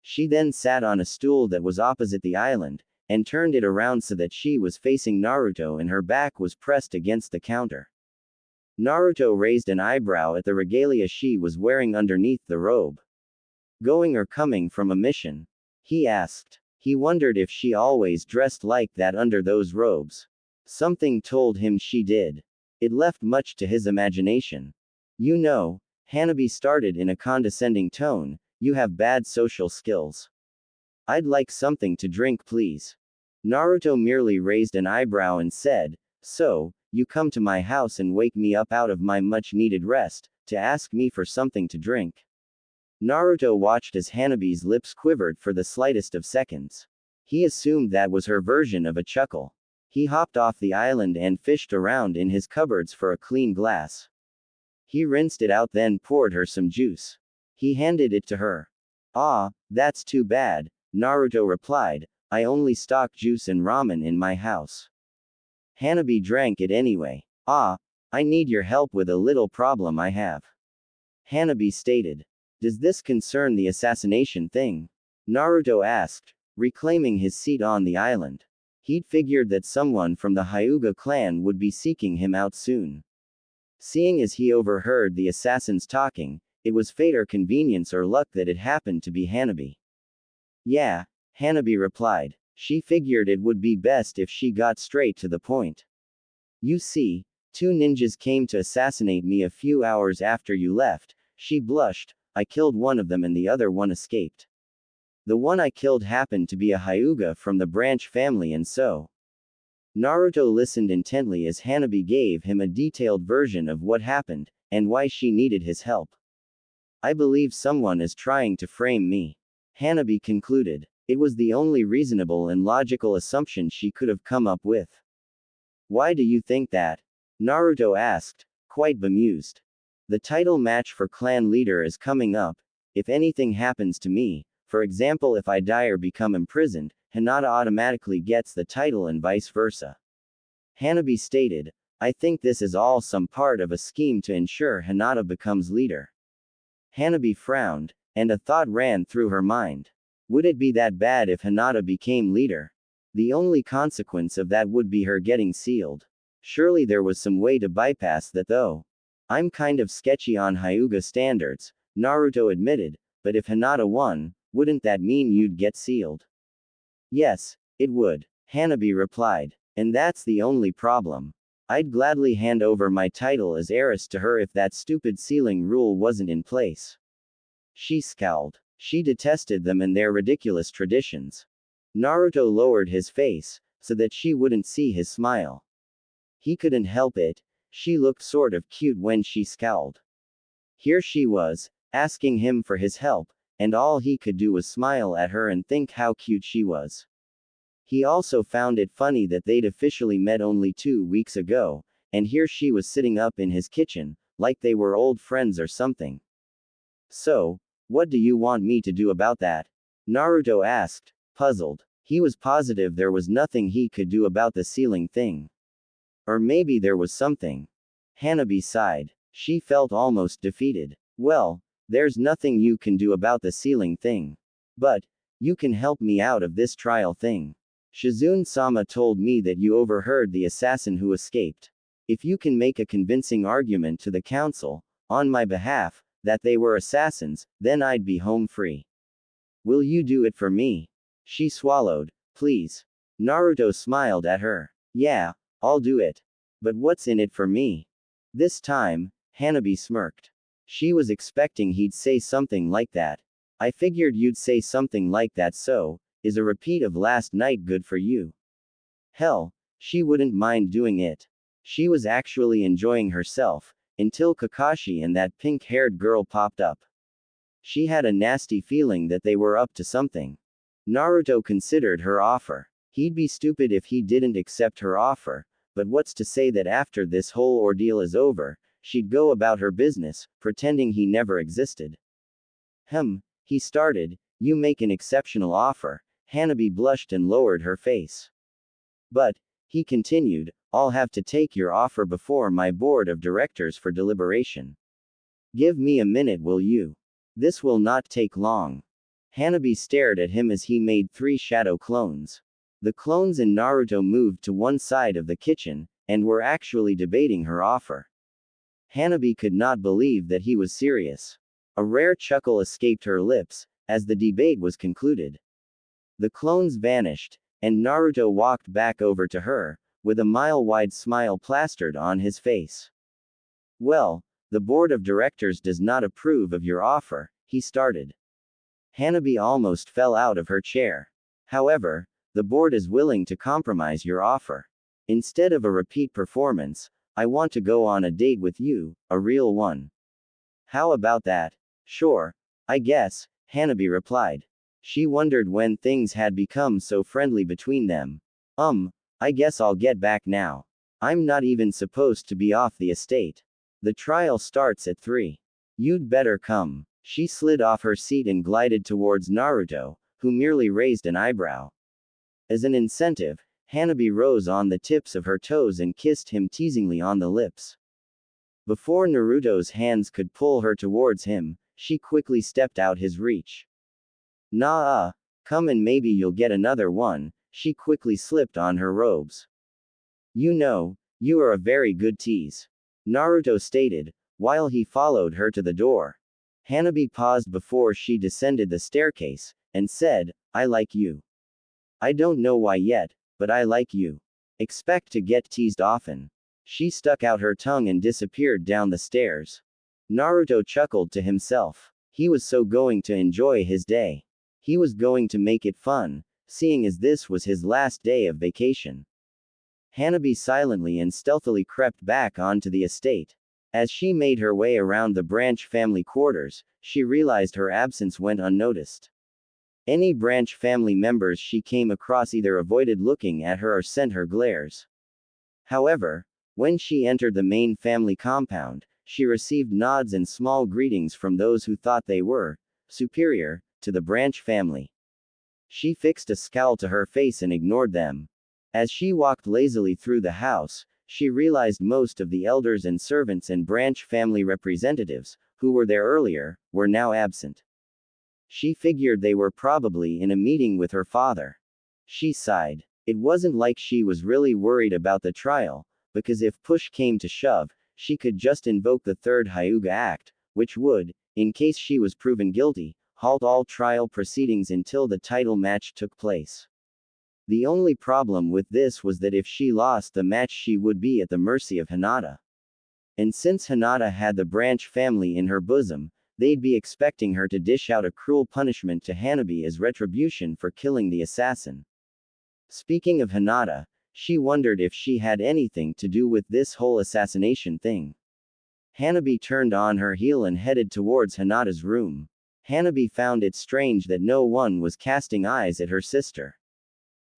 She then sat on a stool that was opposite the island, and turned it around so that she was facing Naruto and her back was pressed against the counter. Naruto raised an eyebrow at the regalia she was wearing underneath the robe. Going or coming from a mission? He asked. He wondered if she always dressed like that under those robes. Something told him she did. It left much to his imagination. You know, Hanabi started in a condescending tone, you have bad social skills. I'd like something to drink, please. Naruto merely raised an eyebrow and said, so, you come to my house and wake me up out of my much-needed rest, to ask me for something to drink. Naruto watched as Hanabi's lips quivered for the slightest of seconds. He assumed that was her version of a chuckle. He hopped off the island and fished around in his cupboards for a clean glass. He rinsed it out, then poured her some juice. He handed it to her. Ah, that's too bad, Naruto replied, I only stock juice and ramen in my house. Hanabi drank it anyway. Ah, I need your help with a little problem I have. Hanabi stated. Does this concern the assassination thing? Naruto asked, reclaiming his seat on the island. He'd figured that someone from the Hyuga clan would be seeking him out soon. Seeing as he overheard the assassins talking, it was fate or convenience or luck that it happened to be Hanabi. Yeah, Hanabi replied. She figured it would be best if she got straight to the point. You see, 2 ninjas came to assassinate me a few hours after you left. She blushed. I killed one of them and the other one escaped. The one I killed happened to be a Hyuga from the branch family, and so. Naruto listened intently as Hanabi gave him a detailed version of what happened, and why she needed his help. I believe someone is trying to frame me. Hanabi concluded. It was the only reasonable and logical assumption she could have come up with. Why do you think that? Naruto asked, quite bemused. The title match for clan leader is coming up. If anything happens to me, for example if I die or become imprisoned, Hinata automatically gets the title and vice versa. Hanabi stated, I think this is all some part of a scheme to ensure Hinata becomes leader. Hanabi frowned, and a thought ran through her mind. Would it be that bad if Hinata became leader? The only consequence of that would be her getting sealed. Surely there was some way to bypass that though. I'm kind of sketchy on Hyuga standards, Naruto admitted, but if Hinata won, wouldn't that mean you'd get sealed? Yes, it would, Hanabi replied. And that's the only problem. I'd gladly hand over my title as heiress to her if that stupid sealing rule wasn't in place. She scowled. She detested them and their ridiculous traditions. Naruto lowered his face, so that she wouldn't see his smile. He couldn't help it. She looked sort of cute when she scowled. Here she was, asking him for his help, and all he could do was smile at her and think how cute she was. He also found it funny that they'd officially met only 2 weeks ago, and here she was sitting up in his kitchen, like they were old friends or something. So, what do you want me to do about that? Naruto asked, puzzled. He was positive there was nothing he could do about the sealing thing. Or maybe there was something. Hanabi sighed. She felt almost defeated. Well, there's nothing you can do about the sealing thing. But, you can help me out of this trial thing. Shizune-sama told me that you overheard the assassin who escaped. If you can make a convincing argument to the council, on my behalf, that they were assassins, then I'd be home free. Will you do it for me? She swallowed. Please. Naruto smiled at her. Yeah, I'll do it. But what's in it for me? This time, Hanabi smirked. She was expecting he'd say something like that. I figured you'd say something like that, so, is a repeat of last night good for you? Hell, she wouldn't mind doing it. She was actually enjoying herself, until Kakashi and that pink-haired girl popped up. She had a nasty feeling that they were up to something. Naruto considered her offer. He'd be stupid if he didn't accept her offer, but what's to say that after this whole ordeal is over, she'd go about her business, pretending he never existed. He started, you make an exceptional offer. Hanabi blushed and lowered her face. But, he continued, I'll have to take your offer before my board of directors for deliberation. Give me a minute, will you? This will not take long. Hanabi stared at him as he made 3 shadow clones. The clones in Naruto moved to one side of the kitchen, and were actually debating her offer. Hanabi could not believe that he was serious. A rare chuckle escaped her lips, as the debate was concluded. The clones vanished, and Naruto walked back over to her, with a mile-wide smile plastered on his face. Well, the board of directors does not approve of your offer, he started. Hanabi almost fell out of her chair. However, the board is willing to compromise your offer. Instead of a repeat performance, I want to go on a date with you, a real one. How about that? Sure, I guess, Hanabi replied. She wondered when things had become so friendly between them. I guess I'll get back now. I'm not even supposed to be off the estate. The trial starts at 3. You'd better come. She slid off her seat and glided towards Naruto, who merely raised an eyebrow. As an incentive, Hanabi rose on the tips of her toes and kissed him teasingly on the lips. Before Naruto's hands could pull her towards him, she quickly stepped out his reach. Nah, come and maybe you'll get another one, she quickly slipped on her robes. You know, you are a very good tease, Naruto stated, while he followed her to the door. Hanabi paused before she descended the staircase, and said, I like you. I don't know why yet, but I like you. Expect to get teased often. She stuck out her tongue and disappeared down the stairs. Naruto chuckled to himself. He was so going to enjoy his day. He was going to make it fun, seeing as this was his last day of vacation. Hanabi silently and stealthily crept back onto the estate. As she made her way around the Branch family quarters, she realized her absence went unnoticed. Any Branch family members she came across either avoided looking at her or sent her glares. However, when she entered the main family compound, she received nods and small greetings from those who thought they were superior to the Branch family. She fixed a scowl to her face and ignored them. As she walked lazily through the house, she realized most of the elders and servants and Branch family representatives, who were there earlier, were now absent. She figured they were probably in a meeting with her father. She sighed. It wasn't like she was really worried about the trial, because if push came to shove, she could just invoke the Third Hyuga Act, which would, in case she was proven guilty, halt all trial proceedings until the title match took place. The only problem with this was that if she lost the match she would be at the mercy of Hinata. And since Hinata had the Branch family in her bosom, they'd be expecting her to dish out a cruel punishment to Hanabi as retribution for killing the assassin. Speaking of Hinata, she wondered if she had anything to do with this whole assassination thing. Hanabi turned on her heel and headed towards Hinata's room. Hanabi found it strange that no one was casting eyes at her sister.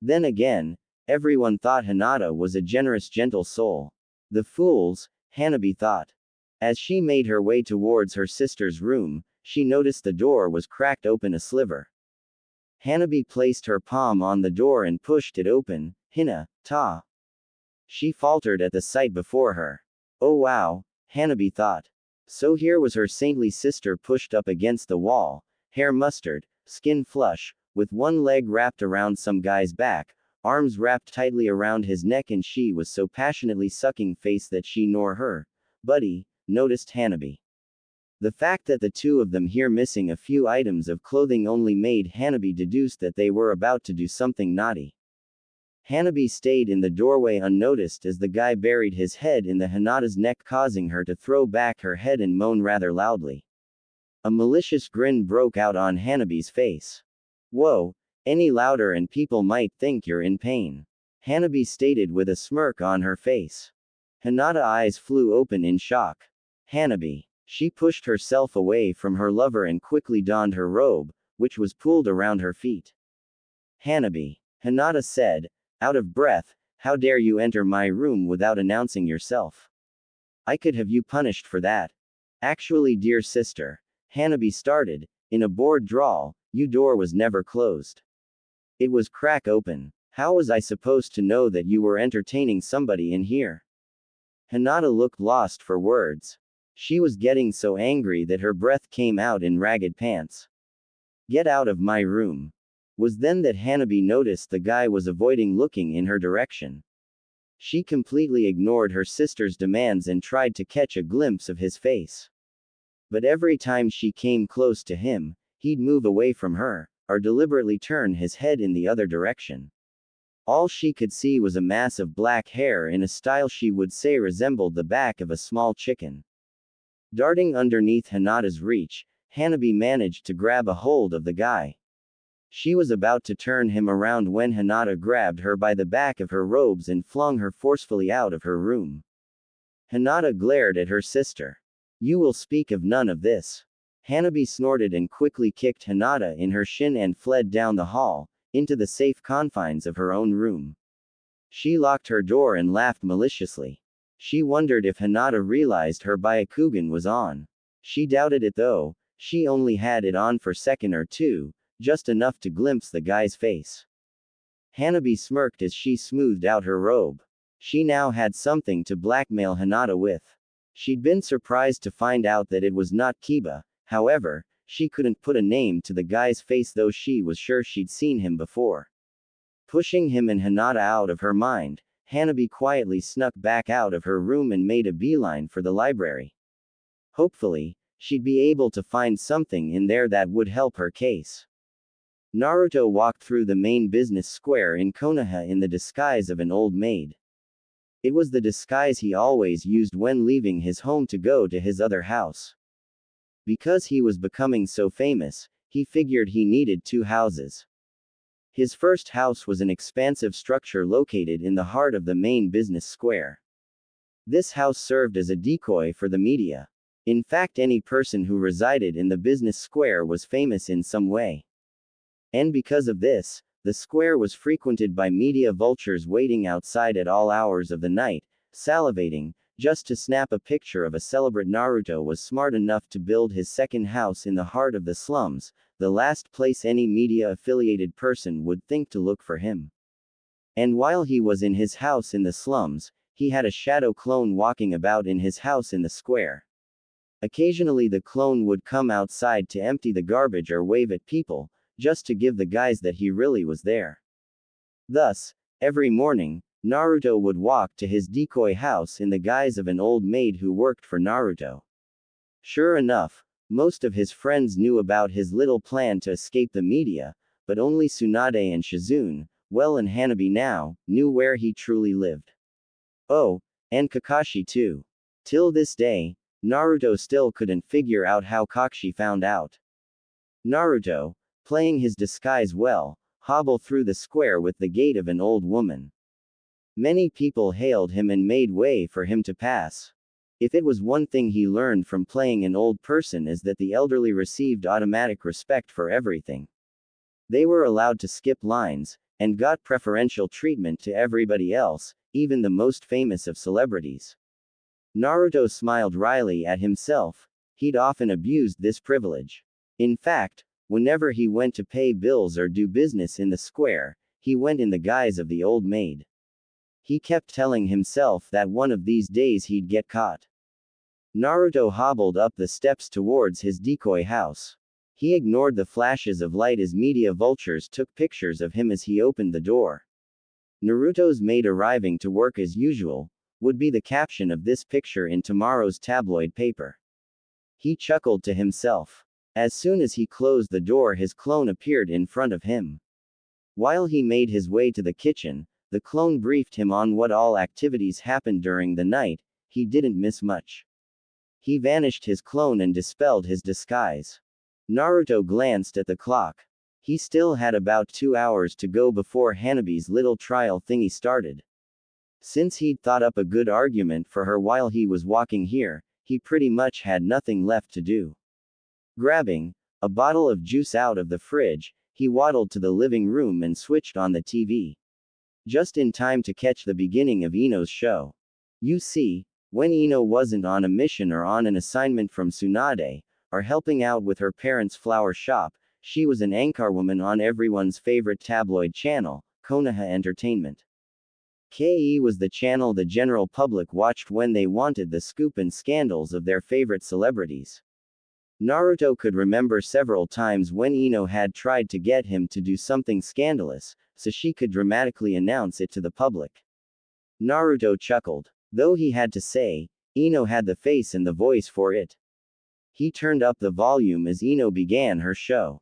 Then again, everyone thought Hinata was a generous, gentle soul. The fools, Hanabi thought. As she made her way towards her sister's room, she noticed the door was cracked open a sliver. Hanabi placed her palm on the door and pushed it open. Hina-ta. She faltered at the sight before her. Oh wow, Hanabi thought. So here was her saintly sister pushed up against the wall, hair mustard, skin flush, with one leg wrapped around some guy's back, arms wrapped tightly around his neck, and she was so passionately sucking face that she nor her buddy noticed Hanabi. The fact that the two of them here missing a few items of clothing only made Hanabi deduce that they were about to do something naughty. Hanabi stayed in the doorway unnoticed as the guy buried his head in the Hinata's neck, causing her to throw back her head and moan rather loudly. A malicious grin broke out on Hanabi's face. Whoa, any louder and people might think you're in pain, Hanabi stated with a smirk on her face. Hinata's eyes flew open in shock. Hanabi. She pushed herself away from her lover and quickly donned her robe, which was pulled around her feet. Hanabi. Hinata said, out of breath, how dare you enter my room without announcing yourself? I could have you punished for that. Actually, dear sister, Hanabi started, in a bored drawl, your door was never closed. It was crack open. How was I supposed to know that you were entertaining somebody in here? Hinata looked lost for words. She was getting so angry that her breath came out in ragged pants. Get out of my room. Was then that Hanabi noticed the guy was avoiding looking in her direction. She completely ignored her sister's demands and tried to catch a glimpse of his face. But every time she came close to him, he'd move away from her, or deliberately turn his head in the other direction. All she could see was a mass of black hair in a style she would say resembled the back of a small chicken. Darting underneath Hanada's reach, Hanabi managed to grab a hold of the guy. She was about to turn him around when Hanada grabbed her by the back of her robes and flung her forcefully out of her room. Hanada glared at her sister. You will speak of none of this. Hanabi snorted and quickly kicked Hanada in her shin and fled down the hall, into the safe confines of her own room. She locked her door and laughed maliciously. She wondered if Hanada realized her Byakugan was on. She doubted it though, she only had it on for a second or two, just enough to glimpse the guy's face. Hanabi smirked as she smoothed out her robe. She now had something to blackmail Hanada with. She'd been surprised to find out that it was not Kiba, however, she couldn't put a name to the guy's face though she was sure she'd seen him before. Pushing him and Hanada out of her mind, Hanabi quietly snuck back out of her room and made a beeline for the library. Hopefully, she'd be able to find something in there that would help her case. Naruto walked through the main business square in Konoha in the disguise of an old maid. It was the disguise he always used when leaving his home to go to his other house. Because he was becoming so famous, he figured he needed two houses. His first house was an expansive structure located in the heart of the main business square. This house served as a decoy for the media. In fact, any person who resided in the business square was famous in some way. And because of this, the square was frequented by media vultures waiting outside at all hours of the night, salivating, just to snap a picture of a celebrity. Naruto was smart enough to build his second house in the heart of the slums, the last place any media-affiliated person would think to look for him. And while he was in his house in the slums, he had a shadow clone walking about in his house in the square. Occasionally the clone would come outside to empty the garbage or wave at people, just to give the guys that he really was there. Thus, every morning, Naruto would walk to his decoy house in the guise of an old maid who worked for Naruto. Sure enough, most of his friends knew about his little plan to escape the media, but only Tsunade and Shizune, well and Hanabi now, knew where he truly lived. Oh, and Kakashi too. Till this day, Naruto still couldn't figure out how Kakashi found out. Naruto, playing his disguise well, hobbled through the square with the gait of an old woman. Many people hailed him and made way for him to pass. If it was one thing he learned from playing an old person is that the elderly received automatic respect for everything. They were allowed to skip lines, and got preferential treatment to everybody else, even the most famous of celebrities. Naruto smiled wryly at himself. He'd often abused this privilege. In fact, whenever he went to pay bills or do business in the square, he went in the guise of the old maid. He kept telling himself that one of these days he'd get caught. Naruto hobbled up the steps towards his decoy house. He ignored the flashes of light as media vultures took pictures of him as he opened the door. Naruto's maid arriving to work as usual, would be the caption of this picture in tomorrow's tabloid paper. He chuckled to himself. As soon as he closed the door, his clone appeared in front of him. While he made his way to the kitchen, the clone briefed him on what all activities happened during the night. He didn't miss much. He vanished his clone and dispelled his disguise. Naruto glanced at the clock. He still had about 2 hours to go before Hanabi's little trial thingy started. Since he'd thought up a good argument for her while he was walking here, he pretty much had nothing left to do. Grabbing a bottle of juice out of the fridge, he waddled to the living room and switched on the TV. Just in time to catch the beginning of Ino's show. You see, when Ino wasn't on a mission or on an assignment from Tsunade, or helping out with her parents' flower shop, she was an anchorwoman on everyone's favorite tabloid channel, Konoha Entertainment. KE was the channel the general public watched when they wanted the scoop and scandals of their favorite celebrities. Naruto could remember several times when Ino had tried to get him to do something scandalous, so she could dramatically announce it to the public. Naruto chuckled. Though he had to say, Ino had the face and the voice for it. He turned up the volume as Ino began her show.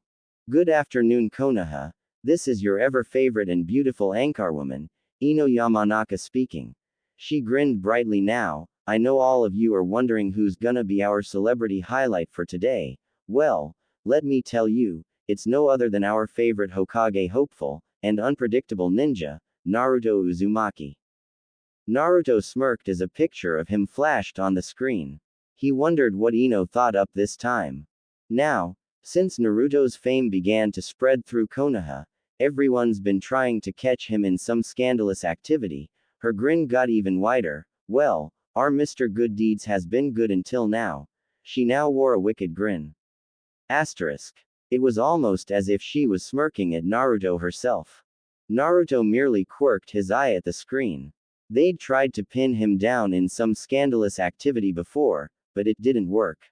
Good afternoon, Konoha. This is your ever favorite and beautiful anchorwoman, Ino Yamanaka speaking. She grinned brightly now. I know all of you are wondering who's gonna be our celebrity highlight for today. Well, let me tell you, it's no other than our favorite Hokage hopeful, and unpredictable ninja, Naruto Uzumaki. Naruto smirked as a picture of him flashed on the screen. He wondered what Ino thought up this time. Now, since Naruto's fame began to spread through Konoha, everyone's been trying to catch him in some scandalous activity. Her grin got even wider. Well, our Mr. Good Deeds has been good until now. She now wore a wicked grin. Asterisk. It was almost as if she was smirking at Naruto herself. Naruto merely quirked his eye at the screen. They'd tried to pin him down in some scandalous activity before, but it didn't work.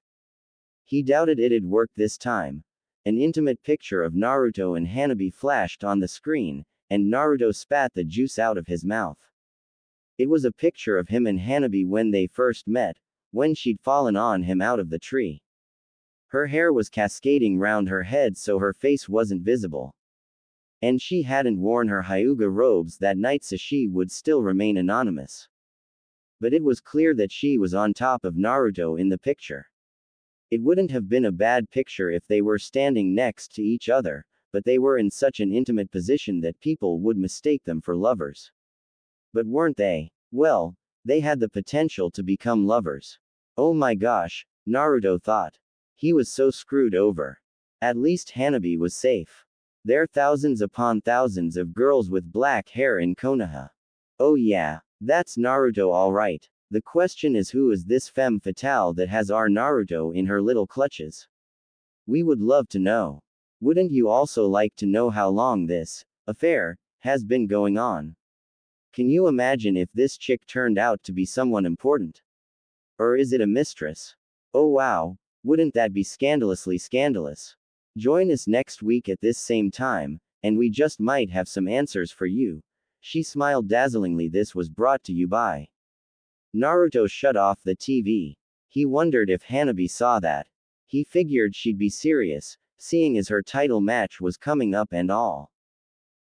He doubted it'd work this time. An intimate picture of Naruto and Hanabi flashed on the screen, and Naruto spat the juice out of his mouth. It was a picture of him and Hanabi when they first met, when she'd fallen on him out of the tree. Her hair was cascading round her head so her face wasn't visible. And she hadn't worn her Hyuga robes that night so she would still remain anonymous. But it was clear that she was on top of Naruto in the picture. It wouldn't have been a bad picture if they were standing next to each other, but they were in such an intimate position that people would mistake them for lovers. But weren't they? Well, they had the potential to become lovers. Oh my gosh, Naruto thought. He was so screwed over. At least Hanabi was safe. There are thousands upon thousands of girls with black hair in Konoha. Oh yeah, that's Naruto alright. The question is, who is this femme fatale that has our Naruto in her little clutches? We would love to know. Wouldn't you also like to know how long this affair has been going on? Can you imagine if this chick turned out to be someone important? Or is it a mistress? Oh wow, wouldn't that be scandalously scandalous? Join us next week at this same time, and we just might have some answers for you. She smiled dazzlingly. This was brought to you by Naruto. Shut off the TV. He wondered if Hanabi saw that. He figured she'd be serious, seeing as her title match was coming up and all.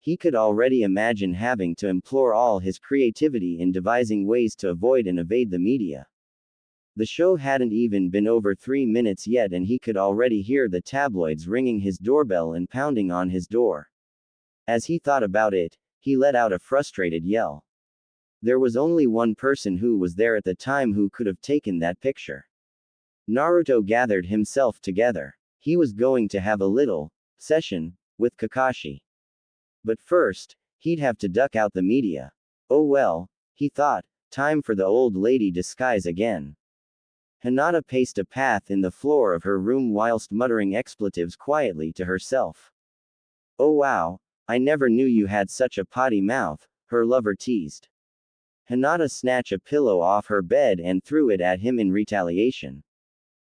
He could already imagine having to employ all his creativity in devising ways to avoid and evade the media. The show hadn't even been over 3 minutes yet and he could already hear the tabloids ringing his doorbell and pounding on his door. As he thought about it, he let out a frustrated yell. There was only one person who was there at the time who could have taken that picture. Naruto gathered himself together. He was going to have a little session with Kakashi. But first, he'd have to duck out the media. Oh well, he thought, time for the old lady disguise again. Hinata paced a path in the floor of her room whilst muttering expletives quietly to herself. Oh wow, I never knew you had such a potty mouth, her lover teased. Hinata snatched a pillow off her bed and threw it at him in retaliation.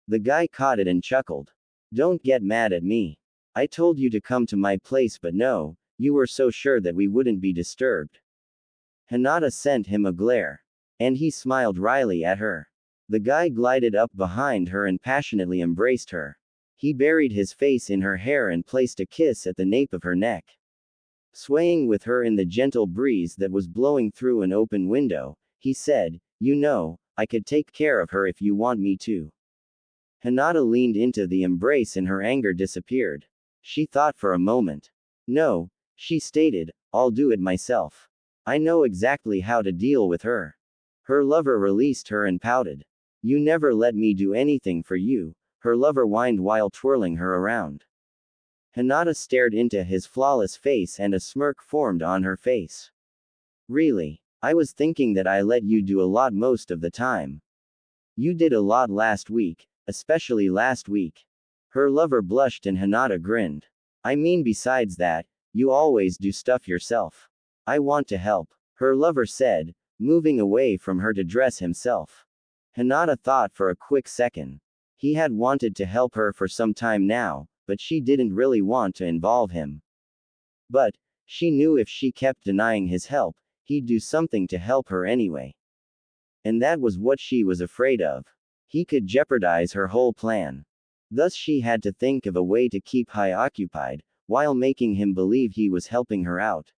The guy caught it and chuckled. Don't get mad at me. I told you to come to my place, but no, you were so sure that we wouldn't be disturbed. Hinata sent him a glare. And he smiled wryly at her. The guy glided up behind her and passionately embraced her. He buried his face in her hair and placed a kiss at the nape of her neck. Swaying with her in the gentle breeze that was blowing through an open window, he said, you know, I could take care of her if you want me to. Hinata leaned into the embrace and her anger disappeared. She thought for a moment. No, she stated, I'll do it myself. I know exactly how to deal with her. Her lover released her and pouted. You never let me do anything for you, her lover whined while twirling her around. Hinata stared into his flawless face and a smirk formed on her face. Really? I was thinking that I let you do a lot most of the time. You did a lot last week, especially last week. Her lover blushed and Hinata grinned. I mean, besides that, you always do stuff yourself. I want to help, her lover said, moving away from her to dress himself. Hinata thought for a quick second. He had wanted to help her for some time now, but she didn't really want to involve him. But, she knew if she kept denying his help, he'd do something to help her anyway. And that was what she was afraid of. He could jeopardize her whole plan. Thus she had to think of a way to keep Hai occupied, while making him believe he was helping her out.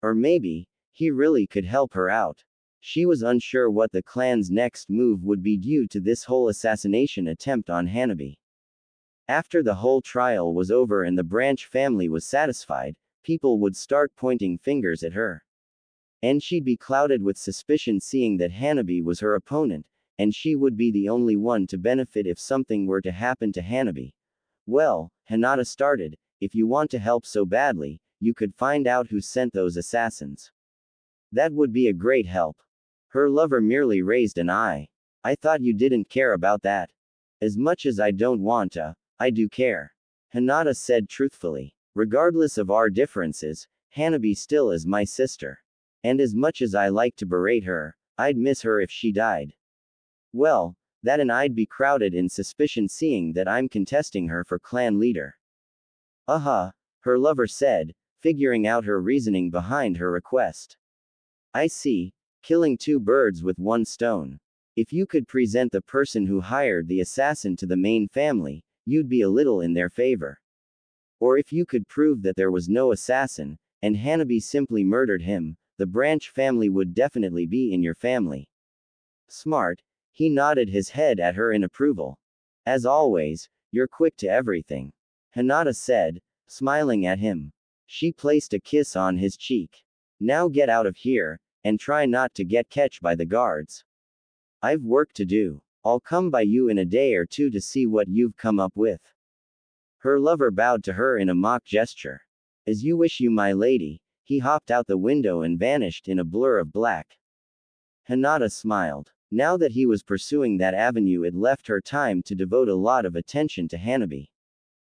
Or maybe, he really could help her out. She was unsure what the clan's next move would be due to this whole assassination attempt on Hanabi. After the whole trial was over and the branch family was satisfied, people would start pointing fingers at her. And she'd be clouded with suspicion seeing that Hanabi was her opponent, and she would be the only one to benefit if something were to happen to Hanabi. Well, Hinata started, if you want to help so badly, you could find out who sent those assassins. That would be a great help. Her lover merely raised an eye. I thought you didn't care about that. As much as I don't want to, I do care. Hinata said truthfully. Regardless of our differences, Hanabi still is my sister. And as much as I like to berate her, I'd miss her if she died. Well, that and I'd be crowded in suspicion seeing that I'm contesting her for clan leader. Her lover said, figuring out her reasoning behind her request. I see, killing two birds with one stone. If you could present the person who hired the assassin to the main family, you'd be a little in their favor. Or if you could prove that there was no assassin, and Hanabi simply murdered him, the branch family would definitely be in your family. Smart. He nodded his head at her in approval. As always, you're quick to everything. Hinata said, smiling at him. She placed a kiss on his cheek. Now get out of here, and try not to get catched by the guards. I've work to do. I'll come by you in a day or two to see what you've come up with. Her lover bowed to her in a mock gesture. As you wish, you my lady. He hopped out the window and vanished in a blur of black. Hinata smiled. Now that he was pursuing that avenue, it left her time to devote a lot of attention to Hanabi.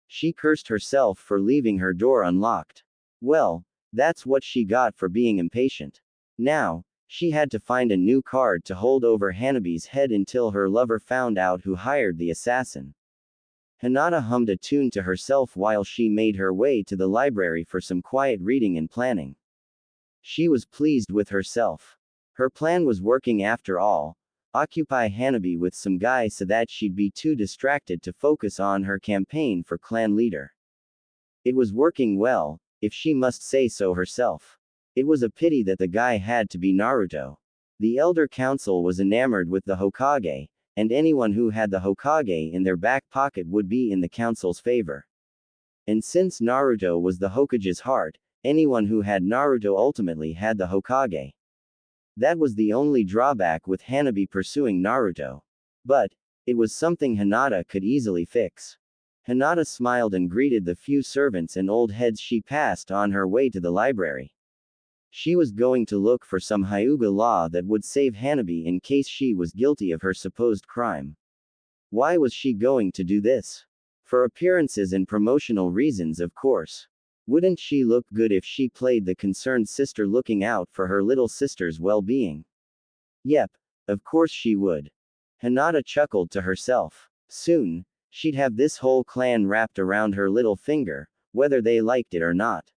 She cursed herself for leaving her door unlocked. Well, that's what she got for being impatient. Now, she had to find a new card to hold over Hanabi's head until her lover found out who hired the assassin. Hinata hummed a tune to herself while she made her way to the library for some quiet reading and planning. She was pleased with herself. Her plan was working after all. Occupy Hanabi with some guy so that she'd be too distracted to focus on her campaign for clan leader. It was working well, if she must say so herself. It was a pity that the guy had to be Naruto. The Elder Council was enamored with the Hokage, and anyone who had the Hokage in their back pocket would be in the council's favor. And since Naruto was the Hokage's heart, anyone who had Naruto ultimately had the Hokage. That was the only drawback with Hanabi pursuing Naruto. But, it was something Hinata could easily fix. Hinata smiled and greeted the few servants and old heads she passed on her way to the library. She was going to look for some Hyuga law that would save Hanabi in case she was guilty of her supposed crime. Why was she going to do this? For appearances and promotional reasons, of course. Wouldn't she look good if she played the concerned sister looking out for her little sister's well-being? Yep, of course she would. Hinata chuckled to herself. Soon, she'd have this whole clan wrapped around her little finger, whether they liked it or not.